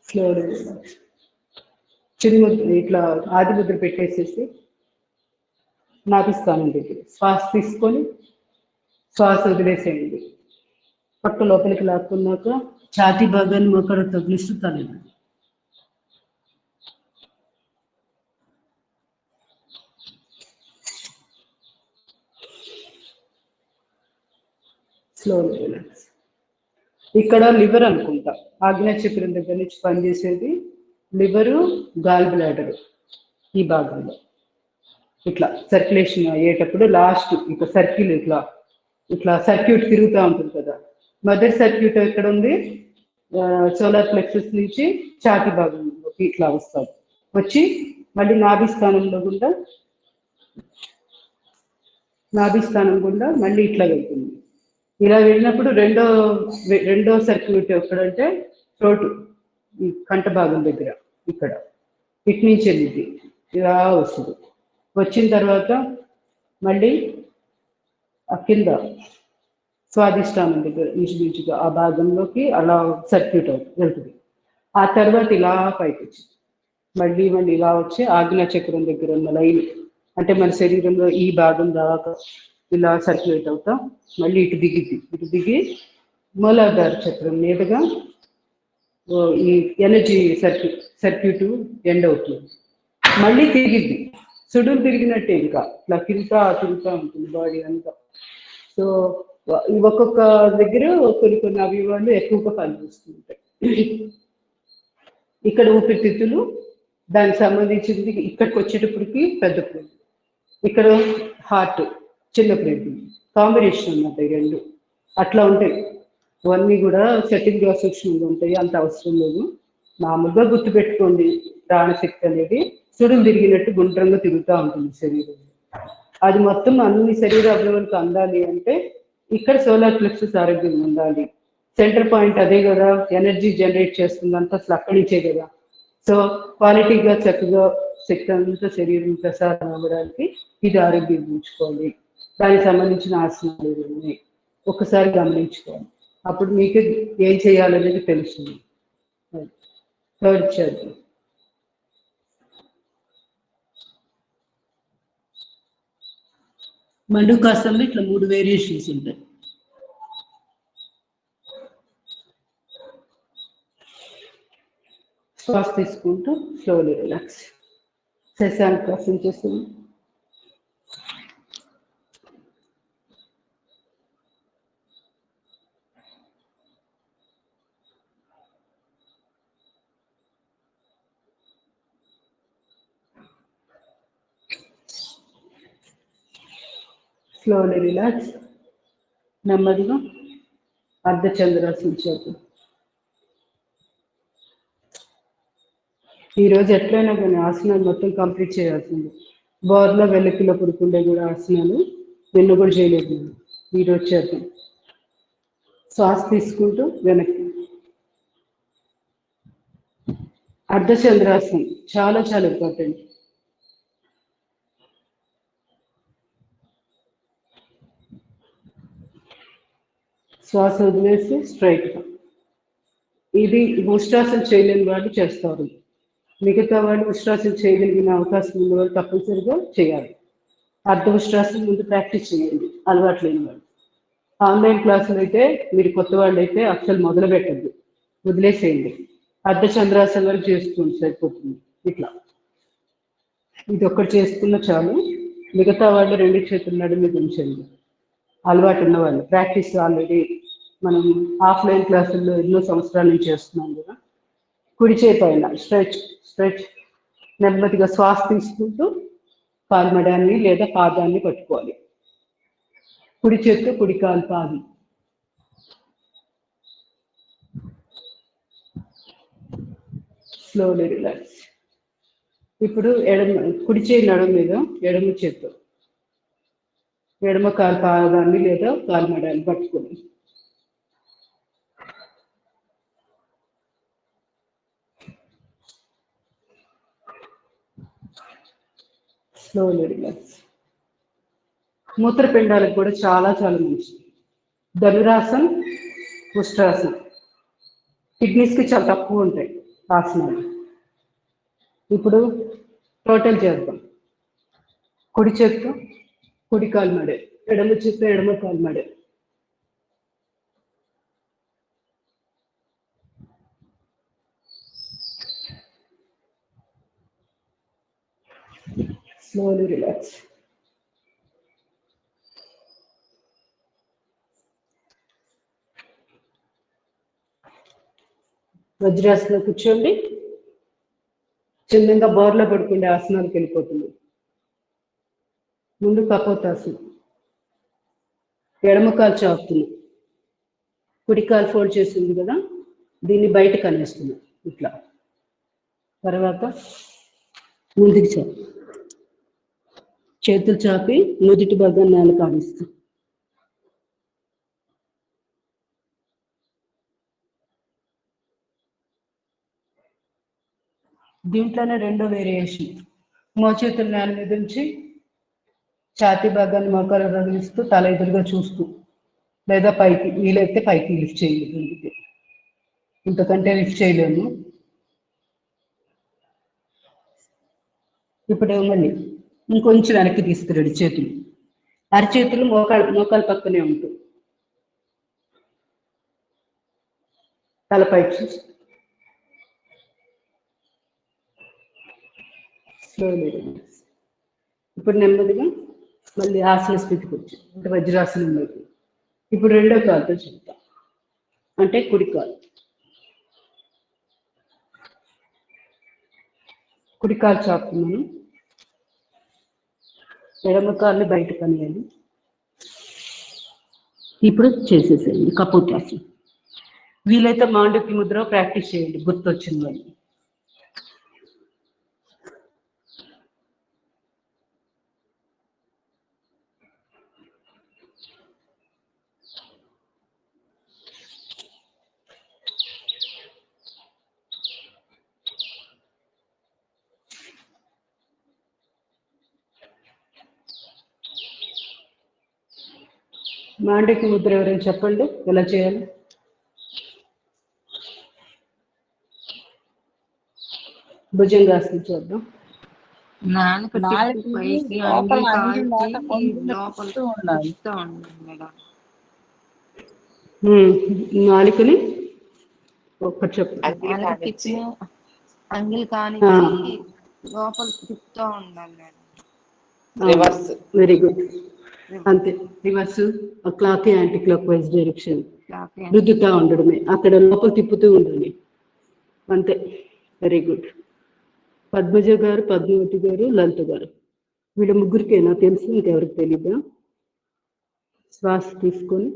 స్లోగా చిరుముద్ర ఇట్లా ఆది ముద్ర పెట్టేసేసి నాభిస్థానం దగ్గర శ్వాస తీసుకొని శ్వాస వదిలేసేయండి. పట్టు లోపలికి లాక్కున్నాక ఛాతీ భాగాన్ని మోకాలు తగిలిస్తూ తలెదురు. స్లోగా రిలాక్స్. ఇక్కడ లివర్ అనుకుంటా, ఆగ్నేయ చక్రం దగ్గర నుంచి పనిచేసేది లివరు, గాల్ బ్లాడర్. ఈ భాగంలో ఇట్లా సర్క్యులేషన్ అయ్యేటప్పుడు లాస్ట్ ఇక సర్కిల్ ఇట్లా సర్క్యూట్ తిరుగుతూ ఉంటుంది కదా. మదర్ సర్క్యూట్ ఎక్కడ ఉంది? సోలార్ ప్లెక్సస్ నుంచి ఛాతీ భాగంలోకి ఇట్లా వస్తాం. వచ్చి మళ్ళీ నాభి స్థానం గుండా మళ్ళీ ఇట్లా వెళ్తుంది. ఇలా వెళ్ళినప్పుడు రెండో సర్క్యూట్ ఎక్కడంటే చోటు ఈ కంట భాగం దగ్గర ఇక్కడ ఇటు నుంచి వెళ్ళింది ఇలా వస్తుంది. వచ్చిన తర్వాత మళ్ళీ ఆ కింద స్వాధిష్టానం దగ్గర ఇంచుమించుగా ఆ భాగంలోకి అలా సర్క్యూట్ వెళ్తుంది. ఆ తర్వాత ఇలా పైకి వచ్చింది, మళ్ళీ ఇలా వచ్చి ఆజ్ఞా చక్రం దగ్గర ఉన్న లైన్ అంటే మన శరీరంలో ఈ భాగం దాకా ఇలా సర్క్యులేట్ అవుతా మళ్ళీ ఇటు దిగి మూలాధార చక్రం మీదుగా ఈ ఎనర్జీ సర్క్యూట్ ఎండ్ అవుతుంది. మళ్ళీ తిరిగిద్ది, సుడులు తిరిగినట్టే ఇంకా ఇట్లా తిరుగుతా ఉంటుంది బాడీ అంతా. సో ఒక్కొక్క దగ్గర కొన్ని అవయవాలు ఎక్కువగా పనిచేస్తుంటాయి. ఇక్కడ ఊపిరితిత్తులు, దానికి సంబంధించింది ఇక్కడికి వచ్చేటప్పటికి పెద్ద ప్లేట్, ఇక్కడ హార్ట్ చిన్న ప్లేట్, కాంబినేషన్ అన్నమాట ఈ రెండు. అట్లా ఉంటాయి అవన్నీ కూడా సెట్టింగ్గా సూక్ష్మంగా ఉంటాయి, అంత అవసరం లేదు. మామూలుగా గుర్తుపెట్టుకోండి, ప్రాణశక్తి అనేది సుడులు తిరిగినట్టు గుండ్రంగా తిరుగుతూ ఉంటుంది శరీరం. అది మొత్తం అన్ని శరీర అవయవాలకు అందాలి అంటే ఇక్కడ సోలార్ ప్లెక్సస్ ఆరోగ్యంగా ఉండాలి. సెంటర్ పాయింట్ అదే కదా, ఎనర్జీ జనరేట్ చేస్తుంది అంతా అసలు అక్కడి నుంచే కదా. సో క్వాలిటీగా చక్కగా శక్తి అంతా శరీరం ప్రసారం అవ్వడానికి ఇది ఆరోగ్యం ఉంచుకోవాలి. దానికి సంబంధించిన ఆసనాలు ఉన్నాయి, ఒకసారి గమనించుకోవాలి, అప్పుడు మీకు ఏం చేయాలనేది తెలుస్తుంది. థర్డ్ చేద్దాం. మండుకాసంలో ఇట్లా 3 వేరియేషన్స్ ఉంటాయి. శ్వాస తీసుకుంటూ స్లోలీ రిలాక్స్. శశాంకాసం చేస్తుంది. Slowly relax. నెమ్మదిగా అర్ధచంద్రాసనం చేద్దాం. ఈరోజు ఎట్లయినా కానీ ఆసనాలు మొత్తం కంప్లీట్ చేయాల్సింది. బోర్లో వెల్లకిలో పడుకుండే కూడా ఆసనాలు నిన్న కూడా చేయలేదు, ఈరోజు చేద్దాం. శ్వాస తీసుకుంటూ వెనక్కి. అర్ధచంద్రాసనం చాలా చాలా ఇంపార్టెంట్. శ్వాస వదిలేసి స్ట్రైట్గా. ఇది ఉష్ట్రాసన చేయలేని వాళ్ళు చేస్తారు, మిగతా వాళ్ళు ఉష్ట్రాసన చేయగలిగిన అవకాశం ఉన్న వాళ్ళు తప్పనిసరిగా చేయాలి. అర్ధ ఉష్ట్రాసనం ముందు ప్రాక్టీస్ చేయండి అలవాటు లేని వాళ్ళు. ఆన్లైన్ క్లాసులు అయితే మీరు కొత్త వాళ్ళు అయితే అసలు మొదలు పెట్టద్దు, వదిలేసేయండి. అర్ధచంద్రాసనం వరకు చేసుకోండి సరిపోతుంది. ఇట్లా ఇది ఒక్కటి చేసుకున్న చాలు. మిగతా వాళ్ళు 2 చేతుల నడుము మీద ఉంచండి. అలవాటు ఉన్న వాళ్ళు ప్రాక్టీస్ ఆల్రెడీ మనం ఆఫ్లైన్ క్లాసుల్లో ఎన్నో సంవత్సరాల నుంచి చేస్తున్నాం కదా. కుడి చేతి పైన స్ట్రెచ్ నెమ్మదిగా శ్వాస తీసుకుంటూ కాల్మడాన్ని లేదా పాదాన్ని పట్టుకోవాలి. కుడి చేతితో కుడి కాలు పాదం. Slowly relax. ఇప్పుడు కుడి చేయి నడుము మీద ఎడమ చేతితో ఎడమ కాలు పాదాన్ని లేదా కాల్మడాన్ని పట్టుకోవాలి. Slowly relax. మూత్రపిండాలకు కూడా చాలా చాలా మంచిది ధనురాసన్, ఉష్ట్రాసన్. కిడ్నీస్కి చాలా తక్కువ ఉంటాయి ఆసనాలు. ఇప్పుడు టోటల్ చేద్దాం. కుడి చేత్తో కుడి కాలు మడే, ఎడమ చేత్తో ఎడమ కాలు మడే. Slowly relax. వజ్రాసనం కూర్చోండి. చిన్నగా బోర్లో పడుకుండే ఆసనాలకు వెళ్ళిపోతుంది. ముందు కపోతాసనం. ఎడమ కాలు చాపుతుంది, కుడి కాలు ఫోల్డ్ చేసింది కదా, దీన్ని బయటకు అనేస్తున్నాం ఇట్లా. తర్వాత ముందుకు చాపి చేతులు చాపి నుదుటి భాగం నేల కానిస్తాం. దీంట్లోనే రెండో వేరియేషన్, మోచేతులు నేల మీద ఉంచి ఛాతీ భాగాన్ని మోకాలు రగిలిస్తూ తల ఎదురుగా చూస్తూ, లేదా పైకి వీలైతే పైకి లిఫ్ట్ చేయలేదు, ఇంతకంటే లిఫ్ట్ చేయలేము. ఇప్పుడు మళ్ళీ ఇంకొంచెం వెనక్కి తీసుకురండి చేతులు, అరచేతులు మోకాలు పక్కనే ఉంటుంది, తలపైకి చూసి స్లోలీ రిలాక్స్. ఇప్పుడు నెమ్మదిగా మళ్ళీ ఆసన స్థితికి వచ్చి అంటే వజ్రాసనంలోకి. ఇప్పుడు రెండో కాలుతో చెప్తాం, అంటే కుడి కాలు చాపుతున్నాను, ఎడమ కాళ్ళు బయట కనియాలి. ఇప్పుడు చేసేసేయండి కపోతాసనం. వీలైతే మాండూక్య ముద్ర ప్రాక్టీస్ చేయండి గుర్తొచ్చిన వాళ్ళు. మాండూక్య ముద్ర ఎవరైనా చెప్పండి ఎలా చేయాలి. భుజంగాసనం చేద్దాం. నాలుకని ఒక్కటి చెప్పు. అంగిల్ కానిచ్చి లోపల తిప్పుతూ ఉండాలి మేడం. రివర్స్. Very good. అంతే, reverse clock anticlockwise direction రుద్దుతూ ఉండడమే, అక్కడ లోపల తిప్పుతూ ఉండాలి అంతే. Very good. పద్మజ గారు, పద్మావతి గారు, లలిత గారు, వీళ్ళ ముగ్గురికేనా తెలుసు, ఇంకెవరికి తెలీదా? శ్వాస తీసుకొని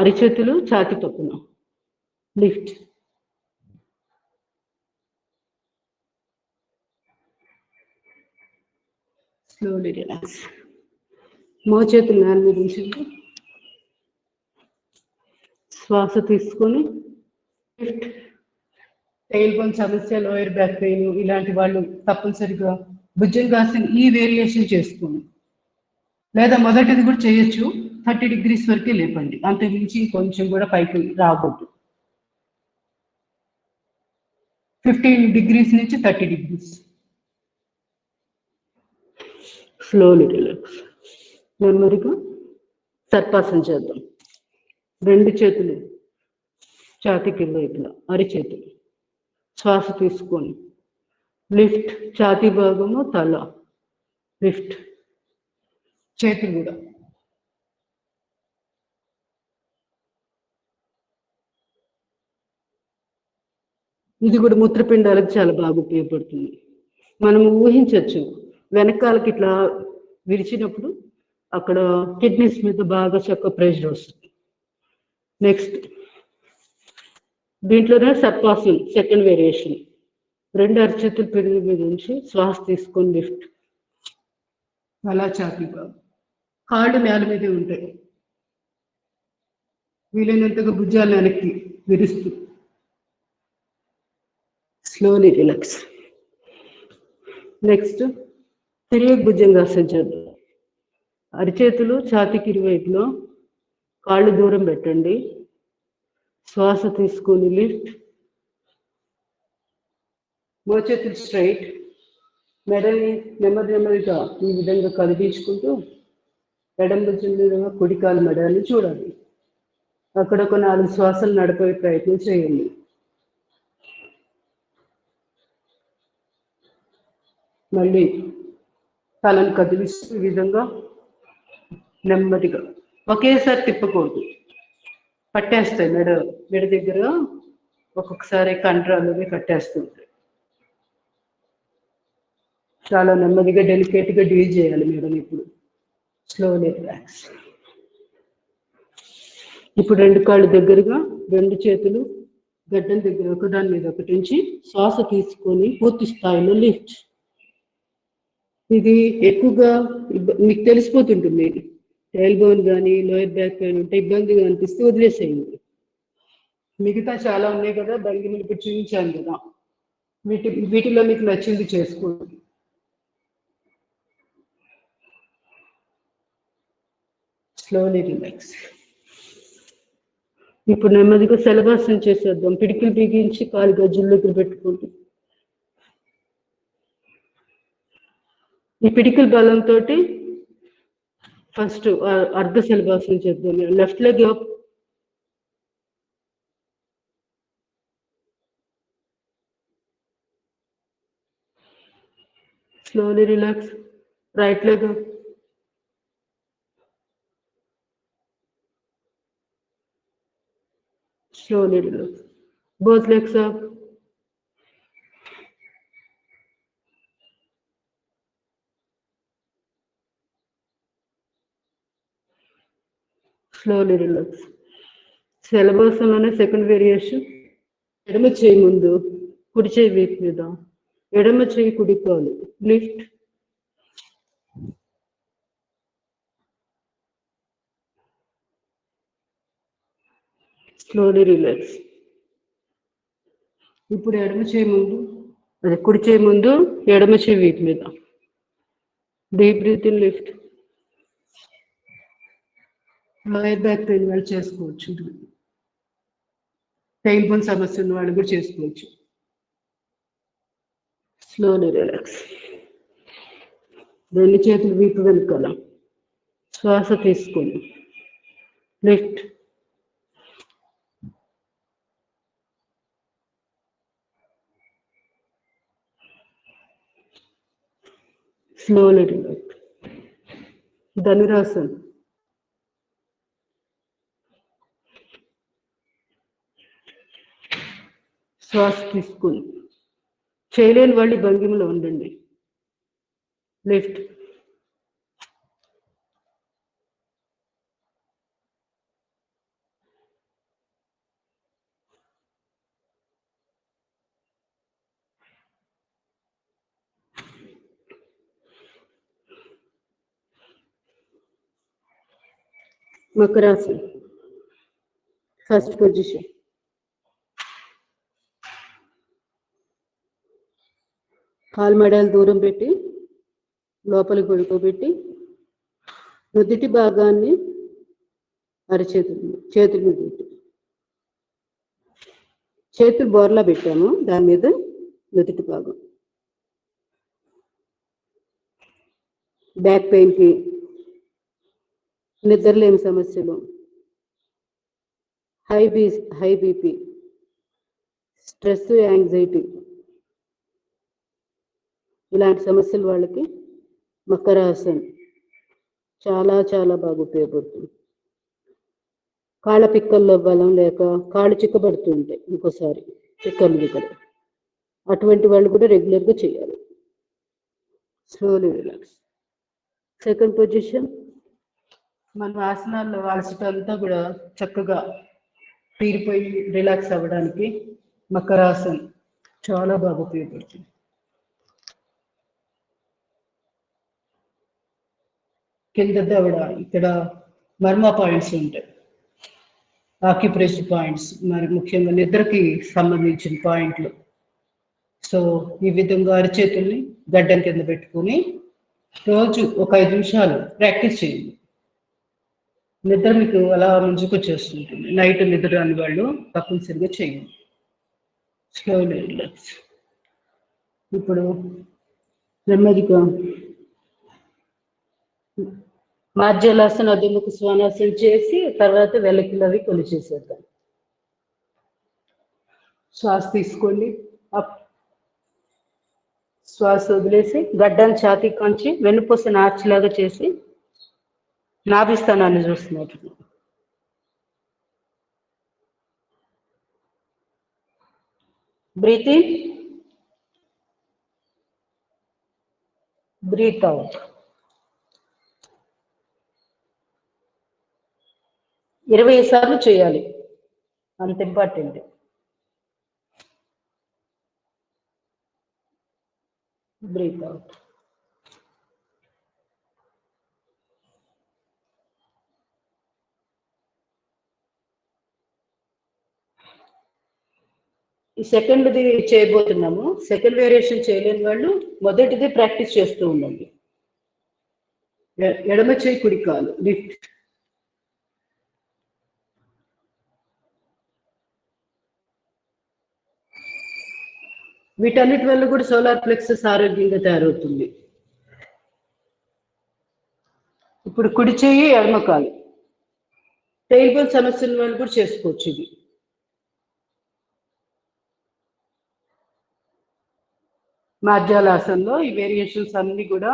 అరిచేతులు ఛాతి పక్కన లిఫ్ట్. Slowly relax. మోచేతులు నేల మీద ఉంచండి, శ్వాస తీసుకొని లిఫ్ట్. టైల్ బోన్ సమస్య, లోయర్ బ్యాక్ పెయిన్ ఇలాంటి వాళ్ళు తప్పనిసరిగా భుజంగాసనం ఈ వేరియేషన్ చేసుకోండి, లేదా మొదటిది కూడా చేయొచ్చు. 30 degrees వరకే లేపండి, అంత మించి కొంచెం కూడా పైకి రాకూడదు. 15 degrees నుంచి 30 degrees. Slowly relax. నెమ్మదిగా సర్పాసనం చేద్దాం. రెండు చేతులు ఛాతీకి వైపులా, అరిచేతులు శ్వాస తీసుకొని లిఫ్ట్. ఛాతీ భాగము తల లిఫ్ట్, చేతులు కూడా. ఇది కూడా మూత్రపిండాలకు చాలా బాగా ఉపయోగపడుతుంది. మనం ఊహించవచ్చు, వెనకాలకి ఇట్లా విరిచినప్పుడు అక్కడ కిడ్నీస్ మీద బాగా చక్క ప్రెషర్ వస్తుంది. నెక్స్ట్ దీంట్లోనే సర్పాసనం సెకండ్ వేరియేషన్, రెండు అరచేతులు పెరుగు మీద ఉంచి శ్వాస తీసుకొని లిఫ్ట్. అలా ఛాతీ భాగం, కాళ్ళు నేల మీదే ఉంటాయి, వీలైనంతగా భుజాలు వెనక్కి విరుస్తూ స్లోలీ రిలాక్స్. నెక్స్ట్ తిరిగి భుజంగాసనం చేద్దాం. అరిచేతులు ఛాతీకి ఇరువైపులో, కాళ్ళు దూరం పెట్టండి, శ్వాస తీసుకొని లిఫ్ట్. మోచేతులు స్ట్రైట్, మెడని నెమ్మదిగా ఈ విధంగా కదిలించుకుంటూ ఎడమ భుజం మీద కుడికాలు మెడని చూడాలి. అక్కడ ఒక 4 శ్వాసలు నడిపే ప్రయత్నం చేయండి. మళ్ళీ తలను కదిలిస్తూ ఈ విధంగా నెమ్మదిగా, ఒకేసారి తిప్పకూడదు, పట్టేస్తాయి మెడ దగ్గర, ఒక్కొక్కసారి కండరాలు కట్టేస్తుంటాయి. చాలా నెమ్మదిగా డెలికేట్గా డీల్ చేయాలి మేడం. ఇప్పుడు స్లోలీ రిలాక్స్. ఇప్పుడు రెండు కాళ్ళు దగ్గరగా, రెండు చేతులు గడ్డం దగ్గర ఒకదాని మీద ఒకటి ఉంచి శ్వాస తీసుకొని పూర్తి స్థాయిలో లిఫ్ట్. ఇది ఎక్కువగా మీకు తెలిసిపోతుంటుంది. టైల్ బోన్ కానీ లోయర్ బ్యాక్ పెయిన్ ఉంటే ఇబ్బందిగా అనిపిస్తే వదిలేసేయండి. మిగతా చాలా ఉన్నాయి కదా, భంగిమలు ఇప్పుడు చూపించాను కదా, వీటిలో మీకు నచ్చింది చేసుకోండి. Slowly relax. ఇప్పుడు నెమ్మదిగా శలభాసనం చేసేద్దాం. పిడికిలు బిగించి కాలు గజ్జుల దగ్గర పెట్టుకోండి. ఈ పిడికిల బలంతో ఫస్ట్ అర్ధ శలభాసనం చేద్దాం. Left leg up, slowly relax, right leg up, slowly relax, both legs up, slowly relax. శలభాసనంలోనే సెకండ్ వేరియేషన్. ఎడమ చేయి ముందు, కుడి చేయి వీపు మీద, ఎడమ చేయి కుడి కాలు లిఫ్ట్. Slowly relax. ఇప్పుడు ఎడమ చేయి ముందు, అదే కుడి చేయి ముందు, ఎడమ చేయి వీపు మీద. Deep breath in, lift. Lower back pain వాళ్ళు చేసుకోవచ్చు, టైల్ బోన్ సమస్య ఉన్న వాళ్ళు కూడా చేసుకోవచ్చు. Slowly relax. రెండు చేతులు వీపు వెనుకాల, శ్వాస తీసుకోండి, లిఫ్ట్. Slowly relax. ధనురాసన్. శ్వాస తీసుకుని చేయలేని వాళ్ళు భంగిమలో ఉండండి, లిఫ్ట్. Makarasan, first position. కాలు మడాలు దూరం పెట్టి లోపలికి పడుకోబెట్టి నుదిటి భాగాన్ని చేతుల మీద పెట్టి, చేతులు బోర్లా పెట్టాము, దాని మీద నుదిటి భాగం. బ్యాక్ పెయిన్కి, నిద్రలేని సమస్యలు, హై బీపీ, స్ట్రెస్, యాంగ్జైటీ, ఇలాంటి సమస్యలు వాళ్ళకి మకరాసన్ చాలా చాలా బాగా ఉపయోగపడుతుంది. కాళ్ళ పిక్కల్లో బలం లేక కాళ్ళు చిక్కబడుతూ ఉంటాయి, ఇంకోసారి పిక్కలు ఇక్కడ, అటువంటి వాళ్ళు కూడా రెగ్యులర్గా చేయాలి. Slowly relax. Second position. మన ఆసనాల్లో అలసట అంతా కూడా చక్కగా తీరిపోయి రిలాక్స్ అవ్వడానికి మకరాసన్ చాలా బాగా ఉపయోగపడుతుంది. కింద దవడ, ఇక్కడ మర్మ పాయింట్స్ ఉంటాయి, ఆక్యుప్రెషర్ పాయింట్స్, మరి ముఖ్యంగా నిద్రకి సంబంధించిన పాయింట్లు. సో ఈ విధంగా అరచేతుల్ని గడ్డం కింద పెట్టుకుని రోజు ఒక 5 నిమిషాలు ప్రాక్టీస్ చేయండి. నిద్ర మీకు అలా ముంచుకొచ్చేస్తుంటుంది. నైట్ నిద్ర రాని వాళ్ళు తప్పనిసరిగా చేయండి. Slowly relax. ఇప్పుడు నెమ్మదిగా మార్జలాసన, అధోముఖ శ్వానాసనం చేసి తర్వాత వెలకిలవి కొలు చేసేద్దాం. శ్వాస తీసుకోండి, అప్. శ్వాస వదిలేసి గడ్డాన్ని ఛాతీ కొంచి వెన్నుపూస నార్చిలాగా చేసి నాభిస్థానాన్ని చూస్తున్నట్టు. Breath in, breath out. 20 సార్లు చేయాలి, అంత ఇంపార్టెంట్. Breath out. ఈ సెకండ్ది చేయబోతున్నాము. సెకండ్ వేరియేషన్ చేయలేని వాళ్ళు మొదటిది ప్రాక్టీస్ చేస్తూ ఉండండి. ఎడమ చేయి కుడి కాలు లిఫ్ట్. వీటన్నిటి వల్ల కూడా సోలార్ ప్లెక్సస్ ఆరోగ్యంగా తయారవుతుంది. ఇప్పుడు కుడి చేయి ఎడమ కాలు. టెయిల్ బోన్ సమస్యల వాళ్ళు కూడా చేసుకోవచ్చు ఇది. మార్జాలాసనలో ఈ వేరియేషన్స్ అన్ని కూడా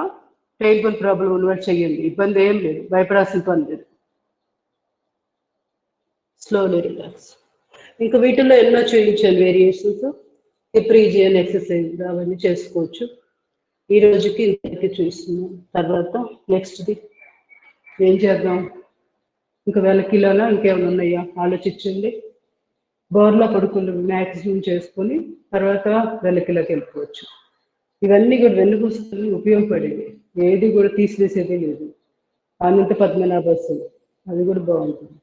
టెయిల్ బోన్ ప్రాబ్లం ఉన్నవాళ్ళు చేయండి, ఇబ్బంది ఏం లేదు, భయపడాల్సిన పని లేదు. Slowly relax. ఇంకా వీటిల్లో ఎన్నో చేయించాలి వేరియేషన్స్. హిప్ రీజియన్ ఎక్సర్సైజ్ అవన్నీ చేసుకోవచ్చు. ఈ రోజుకి ఇంతకి చూస్తున్నాం. తర్వాత నెక్స్ట్ది ఏం చేద్దాం? ఇంకా 1000 కిలోలా ఇంకేమైనా ఉన్నాయా ఆలోచించండి. బోర్లా పడుకుని మ్యాక్సిమం చేసుకొని తర్వాత 1000 కిలోకి వెళ్ళిపోవచ్చు. ఇవన్నీ కూడా వెన్నుపూసకి ఉపయోగపడేవి, ఏది కూడా తీసివేసేది లేదు. అనంత పద్మనాభస్సులు అది కూడా బాగుంటుంది.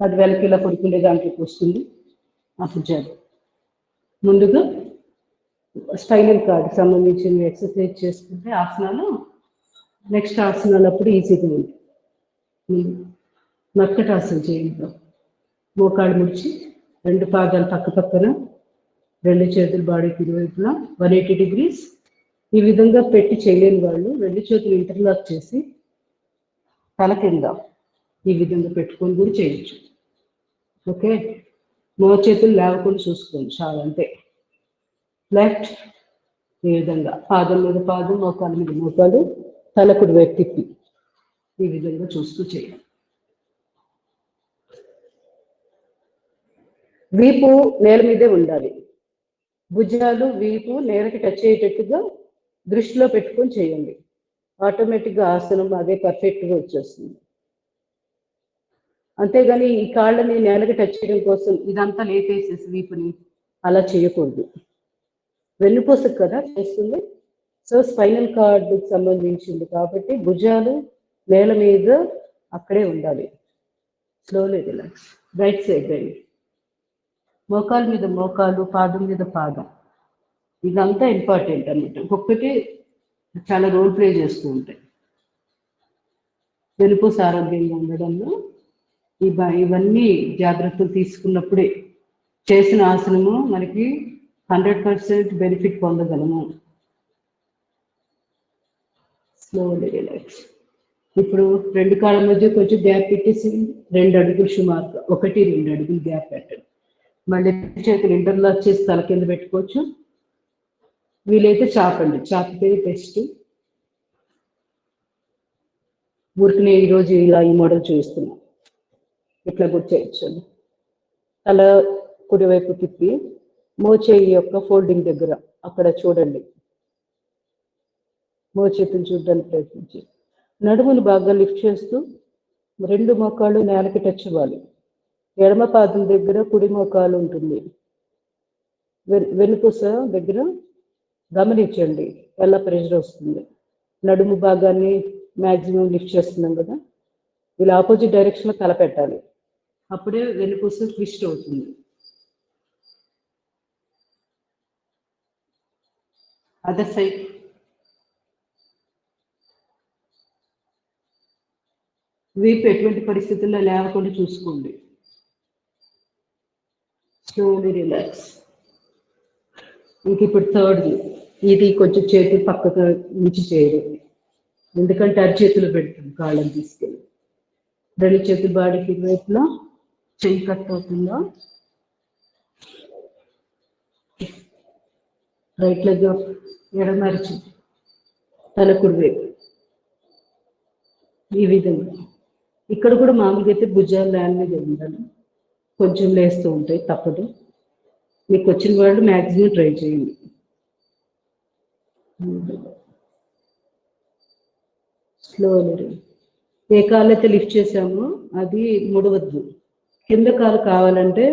10,000 కిలో పడుకునే దాంట్లోకి వస్తుంది. అప్పుడు చేద్దాం. ముందుగా స్పైనల్ కార్డ్ సంబంధించిన ఎక్సర్సైజ్ చేసుకుంటే ఆసనాలు నెక్స్ట్ ఆసనాలు అప్పుడు ఈజీగా ఉంటుంది. మర్కటాసనం చేయండి. మోకాళ్ళు ముడిచి 2 పాదాలు పక్క పక్కన, 2 చేతులు బాడీకి ఇరువైపులా 180 degrees ఈ విధంగా పెట్టి చేయలేని వాళ్ళు 2 చేతులు ఇంటర్లాక్ చేసి తల కింద ఈ విధంగా పెట్టుకొని కూడా చేయొచ్చు. ఓకే, చేతులు లేవకుండా చూసుకోండి చాలా, అంతే. లెఫ్ట్ ఈ విధంగా పాదం మీద పాదం, మోకాలు మీద మోకాలు, తల కుడి వైపు తిప్పి ఈ విధంగా చూస్తూ చేయాలి. వీపు నేల మీదే ఉండాలి. భుజాలు వీపు నేలకి టచ్ అయ్యేటట్టుగా దృష్టిలో పెట్టుకొని చేయండి. ఆటోమేటిక్గా ఆసనం అదే పర్ఫెక్ట్గా వచ్చేస్తుంది. అంతేగాని ఈ కాళ్ళని నేలకి టచ్ చేయడం కోసం ఇదంతా లేపేసేసి వీపుని అలా చేయకూడదు. వెన్నుపూసకు కదా చేస్తుంది. సో స్పైనల్ కార్డుకి సంబంధించింది కాబట్టి భుజాలు నేల మీద అక్కడే ఉండాలి. Slowly relax. Right side right. మోకాలు మీద మోకాలు, పాదం మీద పాదం, ఇదంతా ఇంపార్టెంట్ అన్నమాట. ఒక్కొక్కటి చాలా రోల్ ప్లే చేస్తూ ఉంటాయి. వెన్నుపూస ఆరోగ్యంగా ఉండడంలో ఇవన్నీ జాగ్రత్తలు తీసుకున్నప్పుడే చేసిన ఆసనము మనకి 100% బెనిఫిట్ పొందగలము. Slowly relax. ఇప్పుడు 2 కాళ్ళ మధ్య కొంచెం గ్యాప్ పెట్టేసి 2 అడుగులు సుమారుగా 1-2 అడుగులు గ్యాప్ పెట్టండి. మళ్ళీ చేతులు ఇంటర్లాక్ చేసి తల కింద పెట్టుకోవచ్చు. వీలైతే చాపండి, చాపితే బెస్ట్. ఊరికి ఈరోజు ఇలా ఈ మోడల్ చూపిస్తున్నాం. ఇట్లా కూడా చేయొచ్చు. తల కుడివైపు తిప్పి మోచేయి యొక్క ఫోల్డింగ్ దగ్గర అక్కడ చూడండి. మోచేతిని చూడడానికి ప్రయత్నించి నడుమును బాగా లిఫ్ట్ చేస్తూ 2 మోకాళ్ళు నేలకి టచ్ అవ్వాలి. ఎడమ పాదం దగ్గర కుడి మోకాలు ఉంటుంది. వెన్నుపూస దగ్గర గమనించండి ఎలా ప్రెషర్ వస్తుంది. నడుము భాగాన్ని మ్యాక్సిమం లిఫ్ట్ చేస్తున్నాం కదా, ఇలా ఆపోజిట్ డైరెక్షన్లో తల పెట్టాలి. అప్పుడే వెన్నుపూస ట్విస్ట్ అవుతుంది. Other side. వీపు ఎటువంటి పరిస్థితుల్లో లేవకుండా చూసుకోండి. Slowly relax. ఇంక ఇప్పుడు థర్డ్, ఇది కొంచెం చేతులు పక్కకు ఉంచి చేయరు, ఎందుకంటే అరిచేతులు పెడుతుంది కాళ్ళని తీసుకెళ్ళి. 2 చేతులు బాడీకి ఇరువైపులా, చెయ్యి కట్ అవుతుందా, రైట్ లెగ్ ఎడమరిచి తల కుడి వైపు ఈ విధంగా. ఇక్కడ కూడా మామూలుగా అయితే భుజాలు ల్యాండ్ మీద ఉండాలి, కొంచెం లేస్తూ ఉంటాయి, తప్పదు. మీకు వచ్చిన వాళ్ళు మ్యాక్సిమం ట్రై చేయండి. స్లోలీ. ఏ కాలు అయితే లిఫ్ట్ చేసామో అది ముడవద్దు. కింద కాలు కావాలంటే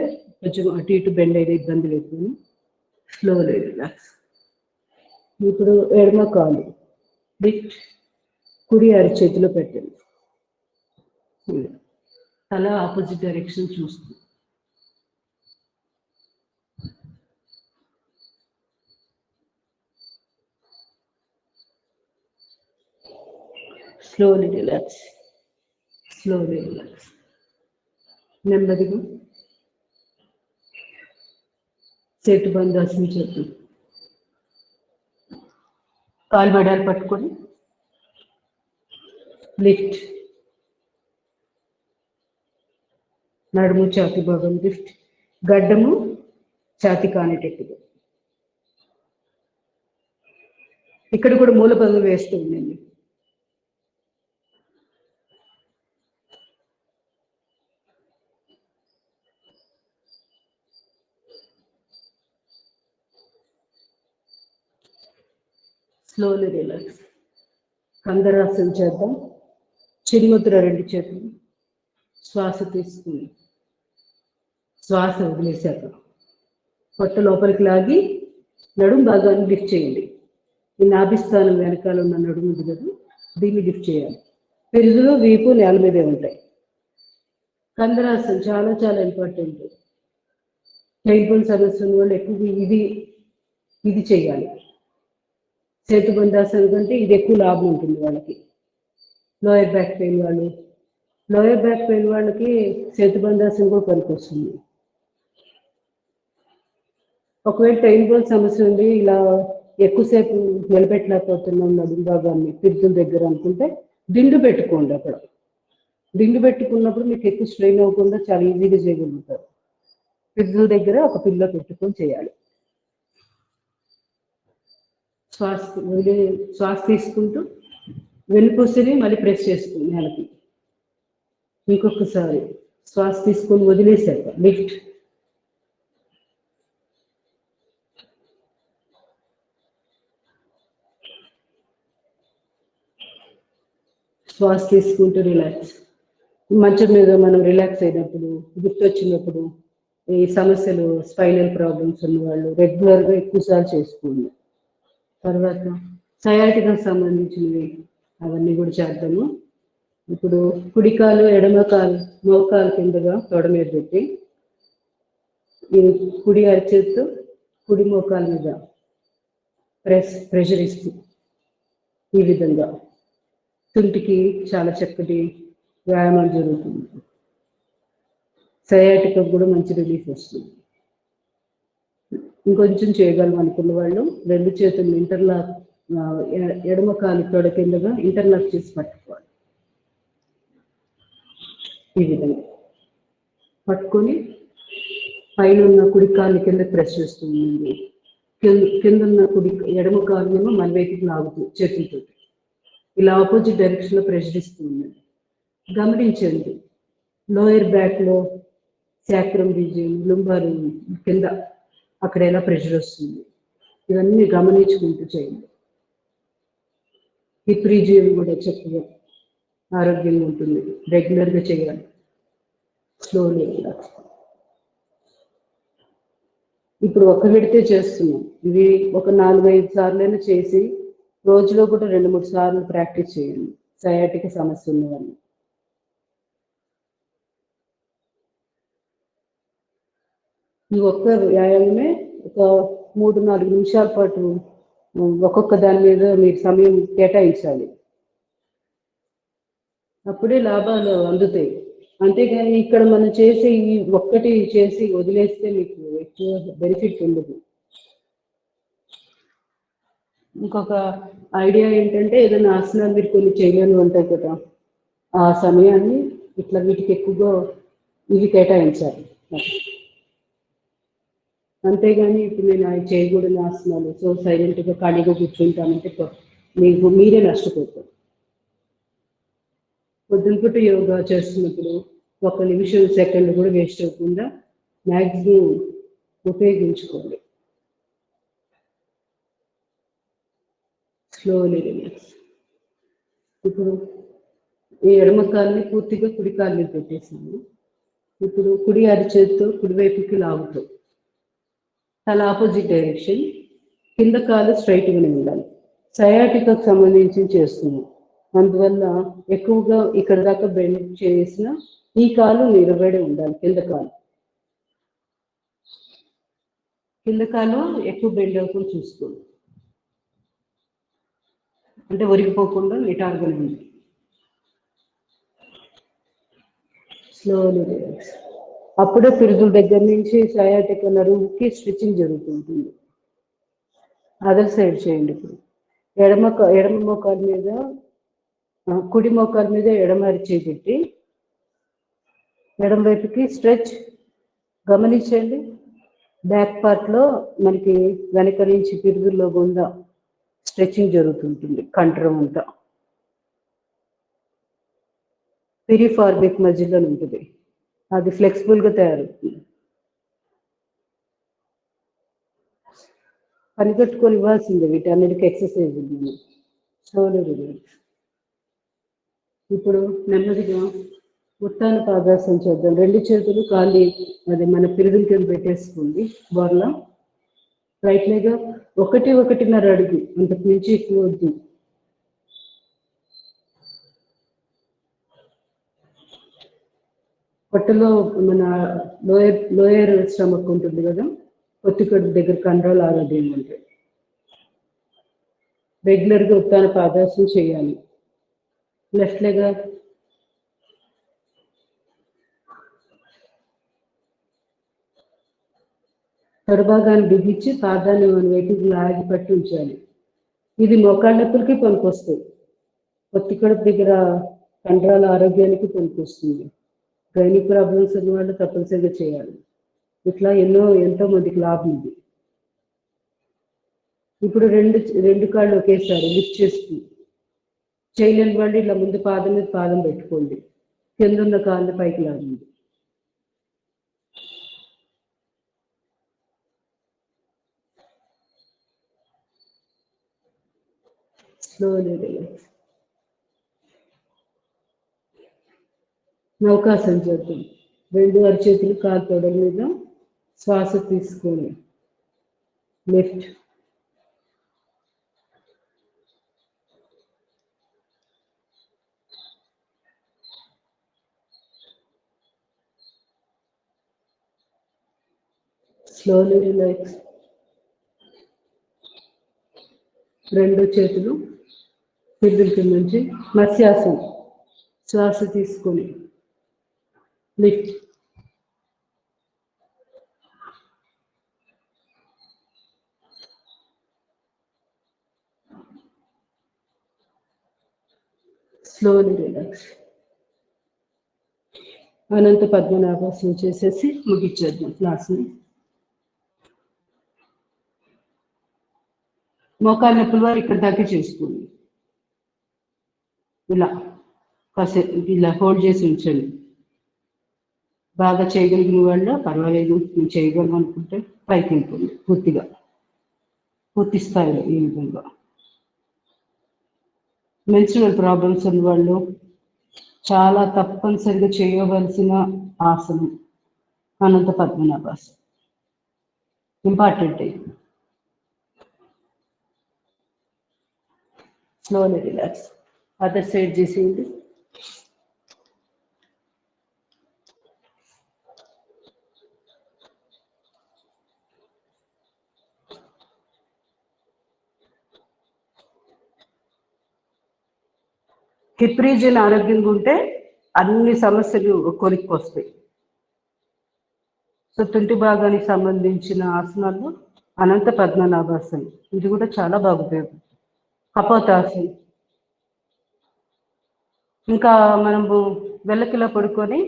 కొంచెం అటు ఇటు బెండ్ అయితే ఇబ్బంది లేకుండా స్లోలీ రిలాక్స్. ఇప్పుడు ఎడమ కాలు లిఫ్ట్, కుడి అరిచేతిలో పెట్టండి. తల ఆపోజిట్ డైరెక్షన్ చూస్తుంది. Slowly relax, slowly relax. నెమ్మదిగా సేతు బంధాసనం చేద్దాం. కాలు మెడలు పట్టుకొని లిఫ్ట్, నడుము ఛాతి భాగం లిఫ్ట్, గడ్డము ఛాతి కానేటట్టుగా. ఇక్కడ కూడా మూల పదులు వేస్తూ ఉండండి. Slowly relax. కందరాసన చేద్దాం. చిరుముద్ర 2 చేతులు. శ్వాస తీసుకుని శ్వాస వదిలేశాక పొట్ట లోపలికి లాగి నడుము భాగాన్ని లిఫ్ట్ చేయండి. ఈ నాభిస్థానం వెనకాల ఉన్న నడుము ఉంది కదా, దీన్ని లిఫ్ట్ చేయాలి. పెరుగులు వీపు నేల మీదే ఉంటాయి. కందరాసన చాలా చాలా ఇంపార్టెంట్. టైల్బోన్ సమస్య ఉన్న వాళ్ళు ఎక్కువ ఇది చేయాలి. సేతు బంధాసనం కంటే ఇది ఎక్కువ లాభం ఉంటుంది వాళ్ళకి. లోయర్ బ్యాక్ పెయిన్ వాళ్ళకి సేతు బంధాసనం కూడా పనికొస్తుంది. ఒకవేళ టైల్బోన్ సమస్య ఉంది, ఇలా ఎక్కువసేపు నిలబెట్టలేకపోతున్నాం నడుము భాగాన్ని పిరుదుల దగ్గర అనుకుంటే దిండు పెట్టుకోండి. అక్కడ దిండు పెట్టుకున్నప్పుడు మీకు ఎక్కువ స్ట్రెయిన్ అవ్వకుండా చాలా ఈజీగా చేయగలుగుతారు. పిరుదుల దగ్గర ఒక పిల్లో పెట్టుకొని చేయాలి. శ్వాస తీసుకుంటూ వెన్నుపూసని మళ్ళీ ప్రెస్ చేసుకుని నేలకి. ఇంకొకసారి శ్వాస తీసుకొని వదిలేశాక లిఫ్ట్, శ్వాస తీసుకుంటూ రిలాక్స్. మంచం మీద మనం రిలాక్స్ అయినప్పుడు, గుర్తొచ్చినప్పుడు ఈ సమస్యలు స్పైనల్ ప్రాబ్లమ్స్ ఉన్న వాళ్ళు రెగ్యులర్గా ఎక్కువసార్లు చేసుకోండి. తర్వాత సయాటికి సంబంధించినవి అవన్నీ కూడా చేద్దాము. ఇప్పుడు కుడికాలు ఎడమకాలు మోకాలు కిందగా తొడ మీద పెట్టి ఈ కుడి అరిచేత్తో కుడి మోకాల మీద ప్రెషర్ ఇస్తూ ఈ విధంగా తుంటికి చాలా చక్కటి వ్యాయామం జరుగుతుంది. సయాటికి కూడా మంచి రిలీఫ్ వస్తుంది. ఇంకొంచెం చేయగలం అనుకున్న వాళ్ళు 2 చేతులు ఇంటర్లాక్, ఎడమ కాలు తొడ కిందగా ఇంటర్లాక్ చేసి పట్టుకోవాలి. ఈ విధంగా పట్టుకొని పైన ఉన్న కుడి కాలు కింద ప్రెస్ చేస్తూ ఉండండి. కింద ఉన్న ఎడమ కాలునేమో మన వైపుకి లాగుతూ చేతులతో ఇలా ఆపోజిట్ డైరెక్షన్ లో ప్రెషర్ ఇస్తూ ఉండండి. గమనించండి, లోయర్ బ్యాక్ లో శాక్రమ్ రీజియన్, లుంబార్ కింద అక్కడ ఎలా ప్రెషర్ వస్తుంది, ఇవన్నీ గమనించుకుంటూ చేయండి. హిప్ రీజియన్ కూడా చక్కగా ఆరోగ్యంగా ఉంటుంది. రెగ్యులర్గా చేయాలి. Slowly relax. ఇప్పుడు ఒక విడితే చేస్తున్నాం. ఇవి ఒక 4-5 సార్లైనా చేసి రోజులో కూడా 2-3 సార్లు ప్రాక్టీస్ చేయండి సయాటిక సమస్య ఉన్న వాళ్ళు. ఈ ఒక్క వ్యాయామమే ఒక 3-4 నిమిషాల పాటు ఒక్కొక్క దాని మీద మీరు సమయం కేటాయించాలి. అప్పుడే లాభాలు అందుతాయి. అంతేగాని ఇక్కడ మనం చేసే ఈ ఒక్కటి చేసి వదిలేస్తే మీకు ఎక్కువ బెనిఫిట్ ఉండదు. ఇంకొక ఐడియా ఏంటంటే, ఏదైనా ఆసనాలు మీరు కొన్ని చేయలేని ఉంటాయి కదా, ఆ సమయాన్ని ఇట్లా వీటికి ఎక్కువగా ఇవి కేటాయించాలి. అంతేగాని ఇప్పుడు నేను అవి చేయకూడని ఆసనాలు సో సైలెంట్గా ఖాళీగా కూర్చుంటానంటే మీకు మీరే నష్టపోతారు. పొద్దునపూట యోగా చేస్తున్నప్పుడు 1 నిమిషం సెకండ్ కూడా వేస్ట్ అవ్వకుండా మ్యాక్సిమం ఉపయోగించుకోండి. Slowly relax. ఇప్పుడు ఈ ఎడమ కాలుని పూర్తిగా కుడి కాలుని పెట్టేసాను. ఇప్పుడు కుడి అరిచేతితో కుడివైపుకి లాగుతూ తల ఆపోజిట్ డైరెక్షన్, కింద కాలు స్ట్రైట్గానే ఉండాలి. సయాటికకు సంబంధించి చేస్తున్నాం, అందువల్ల ఎక్కువగా ఇక్కడ దాకా బెండ్ చేసిన ఈ కాలు నిలబడి ఉండాలి. కింద కాలు ఎక్కువ బెండ్ అవ్వకుండా చూసుకోండి, అంటే ఒరిగిపోకుండా నిటారుగానే ఉంది. Slowly relax. అప్పుడే పిరుదుల దగ్గర నుంచి సయాటిక నరువుకి స్టిచ్చింగ్ జరుగుతుంటుంది. అదర్ సైడ్ చేయండి. ఇప్పుడు ఎడమ మోకాలు మీద, కుడి మోకాలు మీద ఎడమ అరిచేయి పెట్టి ఎడమ వైపుకి స్ట్రెచ్ గమనించండి. బ్యాక్ పార్ట్లో మనకి వెనక నుంచి పిరుదుల్లో గుండా స్ట్రెచ్చింగ్ జరుగుతుంటుంది. కంట్రం అంతా పిరిఫార్మిక్ మధ్యలో ఉంటుంది, అది ఫ్లెక్సిబుల్గా తయారవుతుంది. పనికట్టుకొని ఇవ్వాల్సిందే, వీటన్నిటికీ ఎక్సర్సైజ్ ఉంది. Slowly relax. ఇప్పుడు నెమ్మదిగా ఉత్తాన పాదాసనం చేద్దాం. 2 చేతులు కాళ్ళు అది మన పిరుదుల కింద పెట్టేసుకోండి. బోర్లా రైట్ లెగ్ 1-1.5 అడుగు, అంతకు మించి ఎక్కువ వద్దు. పొట్టలో మన లోయర్ స్టమక్ ఉంటుంది కదా, పొత్తికడుపు దగ్గర కండరాలు ఆరోగ్యం ఉంటాయి. రెగ్యులర్గా ఉత్తాన పాదాసనం చేయాలి. లెఫ్ట్ లెగ్ తొడభాగాన్ని బిగించి పాదాన్ని మన వైపుకి లాగి పట్టి ఉంచాలి. ఇది మోకాళ్ళ నొప్పులకి పనికొస్తుంది, పొత్తికడుపు దగ్గర కండరాల ఆరోగ్యానికి పనికొస్తుంది. గైనిక్ ప్రాబ్లమ్స్ ఉన్న వాళ్ళు తప్పనిసరిగా చేయాలి. ఇట్లా ఎంతో మందికి లాభం ఉంది. ఇప్పుడు రెండు కాళ్ళు ఒకేసారి లిఫ్ట్ చేసుకుని చేయలేని వాళ్ళు ఇట్లా ముందు పాదం మీద పాదం పెట్టుకోండి, కింద ఉన్న కాళ్ళు పైకి లాగండి. Slowly relax. నౌకాసనం చేద్దాం. 2 అరచేతులు కాలు తొడల మీద, శ్వాస తీసుకొని లిఫ్ట్, స్లోలీ రిలాక్స్. 2 చేతులు పిరుదుల కింద నుంచి మత్స్యాసనం, శ్వాస తీసుకొని లిఫ్ట్, స్లోలీ రిలాక్స్. అనంత పద్మనాభాసనం చేసేసి ముగించేద్దాం క్లాస్ని. మోకాళ్ళ నొప్పుల వారు ఇక్కడ దాకా చేసుకోండి. ఇలా కాసేపు ఇలా హోల్డ్ చేసి ఉంచండి. బాగా చేయగలిగిన వాళ్ళు పర్వాలేదు, నేను చేయగలను అనుకుంటే పైకి వెళ్ళిపోండి పూర్తి స్థాయిలో. ఈ విధంగా మెన్స్ట్రువల్ ప్రాబ్లమ్స్ ఉన్న వాళ్ళు చాలా తప్పనిసరిగా చేయవలసిన ఆసనం అనంత పద్మనాభాసనం, important. Slowly relax. Other side చేసేయండి. హిప్ రీజియన్ ఆరోగ్యంగా ఉంటే అన్ని సమస్యలు కొలిక్కి వస్తాయి. సో తుంటి భాగానికి సంబంధించిన ఆసనాలు అనంత పద్మనాభాసనం, ఇది కూడా చాలా బాగా ఉపయోగపడుతుంది. కపోతాసనం, ఇంకా మనము వెల్లకిలా పడుకొని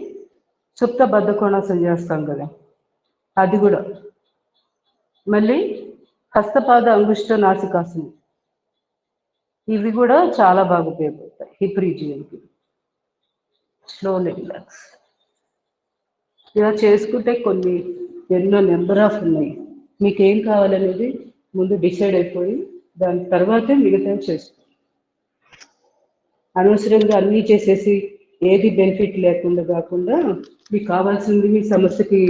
సుప్త బద్ధకోణాసనం చేస్తాం కదా, అది కూడా. మళ్ళీ హస్తపాద అంగుష్ట నాసికాసనం, ఇవి కూడా చాలా బాగా ఉపయోగపడతాయి హిప్ రీజియన్కి. Slowly relax. ఇలా చేసుకుంటే ఎన్నో నెంబర్ ఆఫ్ ఉన్నాయి. మీకు ఏం కావాలనేది ముందు డిసైడ్ అయిపోయి దాని తర్వాతే మిగతా చేసుకోండి. అనవసరంగా అన్నీ చేసేసి ఏది బెనిఫిట్ లేకుండా కాకుండా మీకు కావాల్సింది మీ సమస్యకి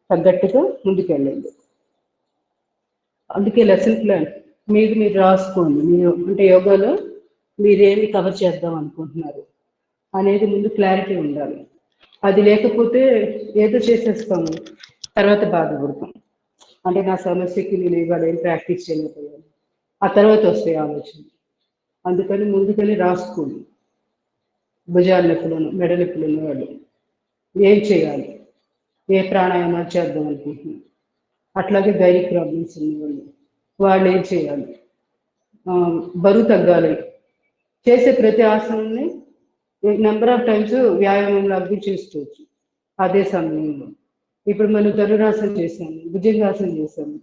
తగ్గట్టుగా ముందుకెళ్ళండి. అందుకే లెసన్ ప్లాన్ మీరు రాసుకోండి. మీరు అంటే యోగాలో మీరేమి కవర్ చేద్దాం అనుకుంటున్నారు అనేది ముందు క్లారిటీ ఉండాలి. అది లేకపోతే ఏదో చేసేస్తాము, తర్వాత బాధపడతాం. అంటే నా సమస్యకి నేను ఇవాళ ఏం ప్రాక్టీస్ చేయలేకపోయాను, ఆ తర్వాత వస్తాయి ఆలోచన. అందుకని ముందుకని రాసుకోండి. భుజాల నొప్పులను మెడ నొప్పులను వాళ్ళు ఏం చేయాలి, ఏ ప్రాణాయామాలు చేద్దాం అనుకుంటున్నాను. అట్లాగే గైనిక్ ప్రాబ్లమ్స్ ఉన్నవాళ్ళు వాళ్ళు ఏం చేయాలి, బరువు తగ్గాలి, చేసే ప్రతి ఆసనాన్ని నెంబర్ ఆఫ్ టైమ్స్ వ్యాయామంలో అభివృద్ధి చేసుకోవచ్చు. అదే సమయంలో ఇప్పుడు మనం ధనురాసనం చేసాము, భుజంగాసనం చేసాము,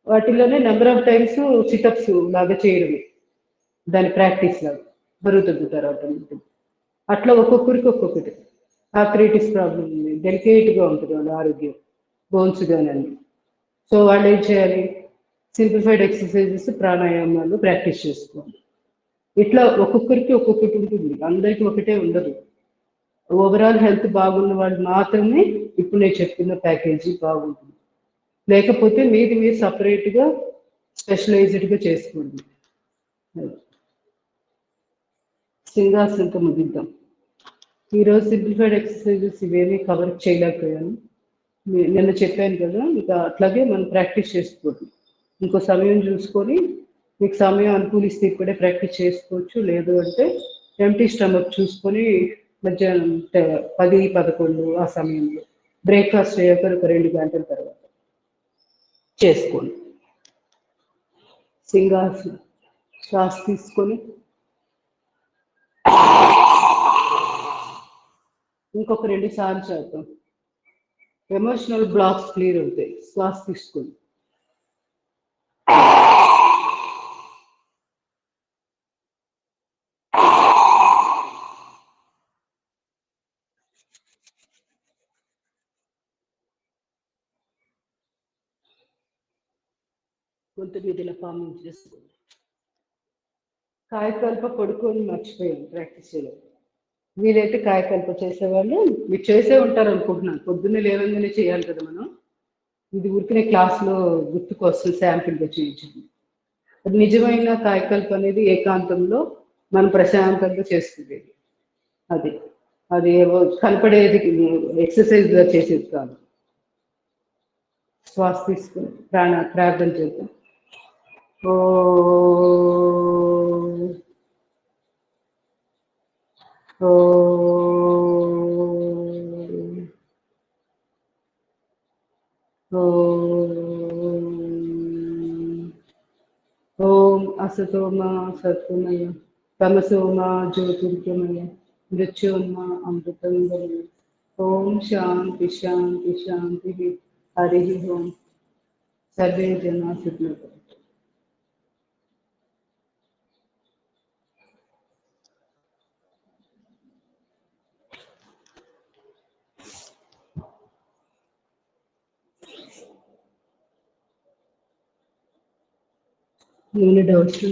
వాటిలోనే నెంబర్ ఆఫ్ టైమ్స్ సిటప్స్ లాగా చేయడమే దాని ప్రాక్టీస్ లాగా బరువు తగ్గుతారు ఆటోమేటిక్. అట్లా ఒక్కొక్కరికి ఒక్కొక్కటి. ఆర్థరైటిస్ ప్రాబ్లం ఉంది, డెలికేట్గా ఉంటుంది వాళ్ళ ఆరోగ్యం, బోన్స్ కానీ. సో వాళ్ళు ఏం చేయాలి, సింప్లిఫైడ్ ఎక్సర్సైజెస్ ప్రాణాయామాలు ప్రాక్టీస్ చేసుకోవాలి. ఇట్లా ఒక్కొక్కరికి ఒక్కొక్కటి ఉంటుంది, అందరికీ ఒకటే ఉండదు. ఓవరాల్ హెల్త్ బాగున్న వాళ్ళు మాత్రమే ఇప్పుడు నేను చెప్పిన ప్యాకేజీ బాగుంటుంది. లేకపోతే మీరు సపరేట్గా స్పెషలైజ్డ్గా చేసుకోండి. సింహాసనంతో ముగిద్దాం. ఈరోజు సింప్లిఫైడ్ ఎక్సర్సైజెస్ ఇవేమీ కవర్ చేయలేకపోయాను. నిన్న చెప్పాను కదా, ఇంకా అట్లాగే మనం ప్రాక్టీస్ చేసుకోండి. ఇంకో సమయం చూసుకొని మీకు సమయం అనుకూలిస్తే ఇప్పుడే ప్రాక్టీస్ చేసుకోవచ్చు. లేదు అంటే ఎంటీ స్టమక్ చూసుకొని మధ్యాహ్నం 10-11 ఆ సమయంలో బ్రేక్ఫాస్ట్ అయ్యాక ఒక 2 గంటల తర్వాత చేసుకోండి. సింహాసనం శ్వాస తీసుకొని ఇంకొక 2 సార్లు చేద్దాం. ఎమోషనల్ బ్లాక్స్ క్లియర్ అవుతాయి. శ్వాస తీసుకొని గొంతు మీద ఇలా ఫార్మింగ్ చేసుకోండి. కాయకల్ప పడుకొని మర్చిపోయాను, ప్రాక్టీస్ చేయలేదు. వీలైతే కాయకల్ప చేసేవాళ్ళు మీరు చేసే ఉంటారు అనుకుంటున్నాను. పొద్దున్నే లేవగానే చేయాలి కదా మనం. ఇది ఊరికనే క్లాస్లో గుర్తుకొస్తుంది, శాంపిల్గా చేయించండి. అది నిజమైన కాయకల్ప అనేది ఏకాంతంలో మనం ప్రశాంతంగా చేసుకునేది. అది అది ఏవో కనపడేది ఎక్సర్సైజ్గా చేసేది కాదు. శ్వాస తీసుకుని ప్రార్థన చేద్దాం. ఓ ఓం అసతోమా సత్వమయ తమసోమా జ్యోతిర్గమయ మృత్యోర్మా అమృతంగమయ. ఓం శాంతి శాంతి శాంతి. హరి ఓం. సర్వే జనా సుఖినో భవంతు. ఏమైనా డౌట్స్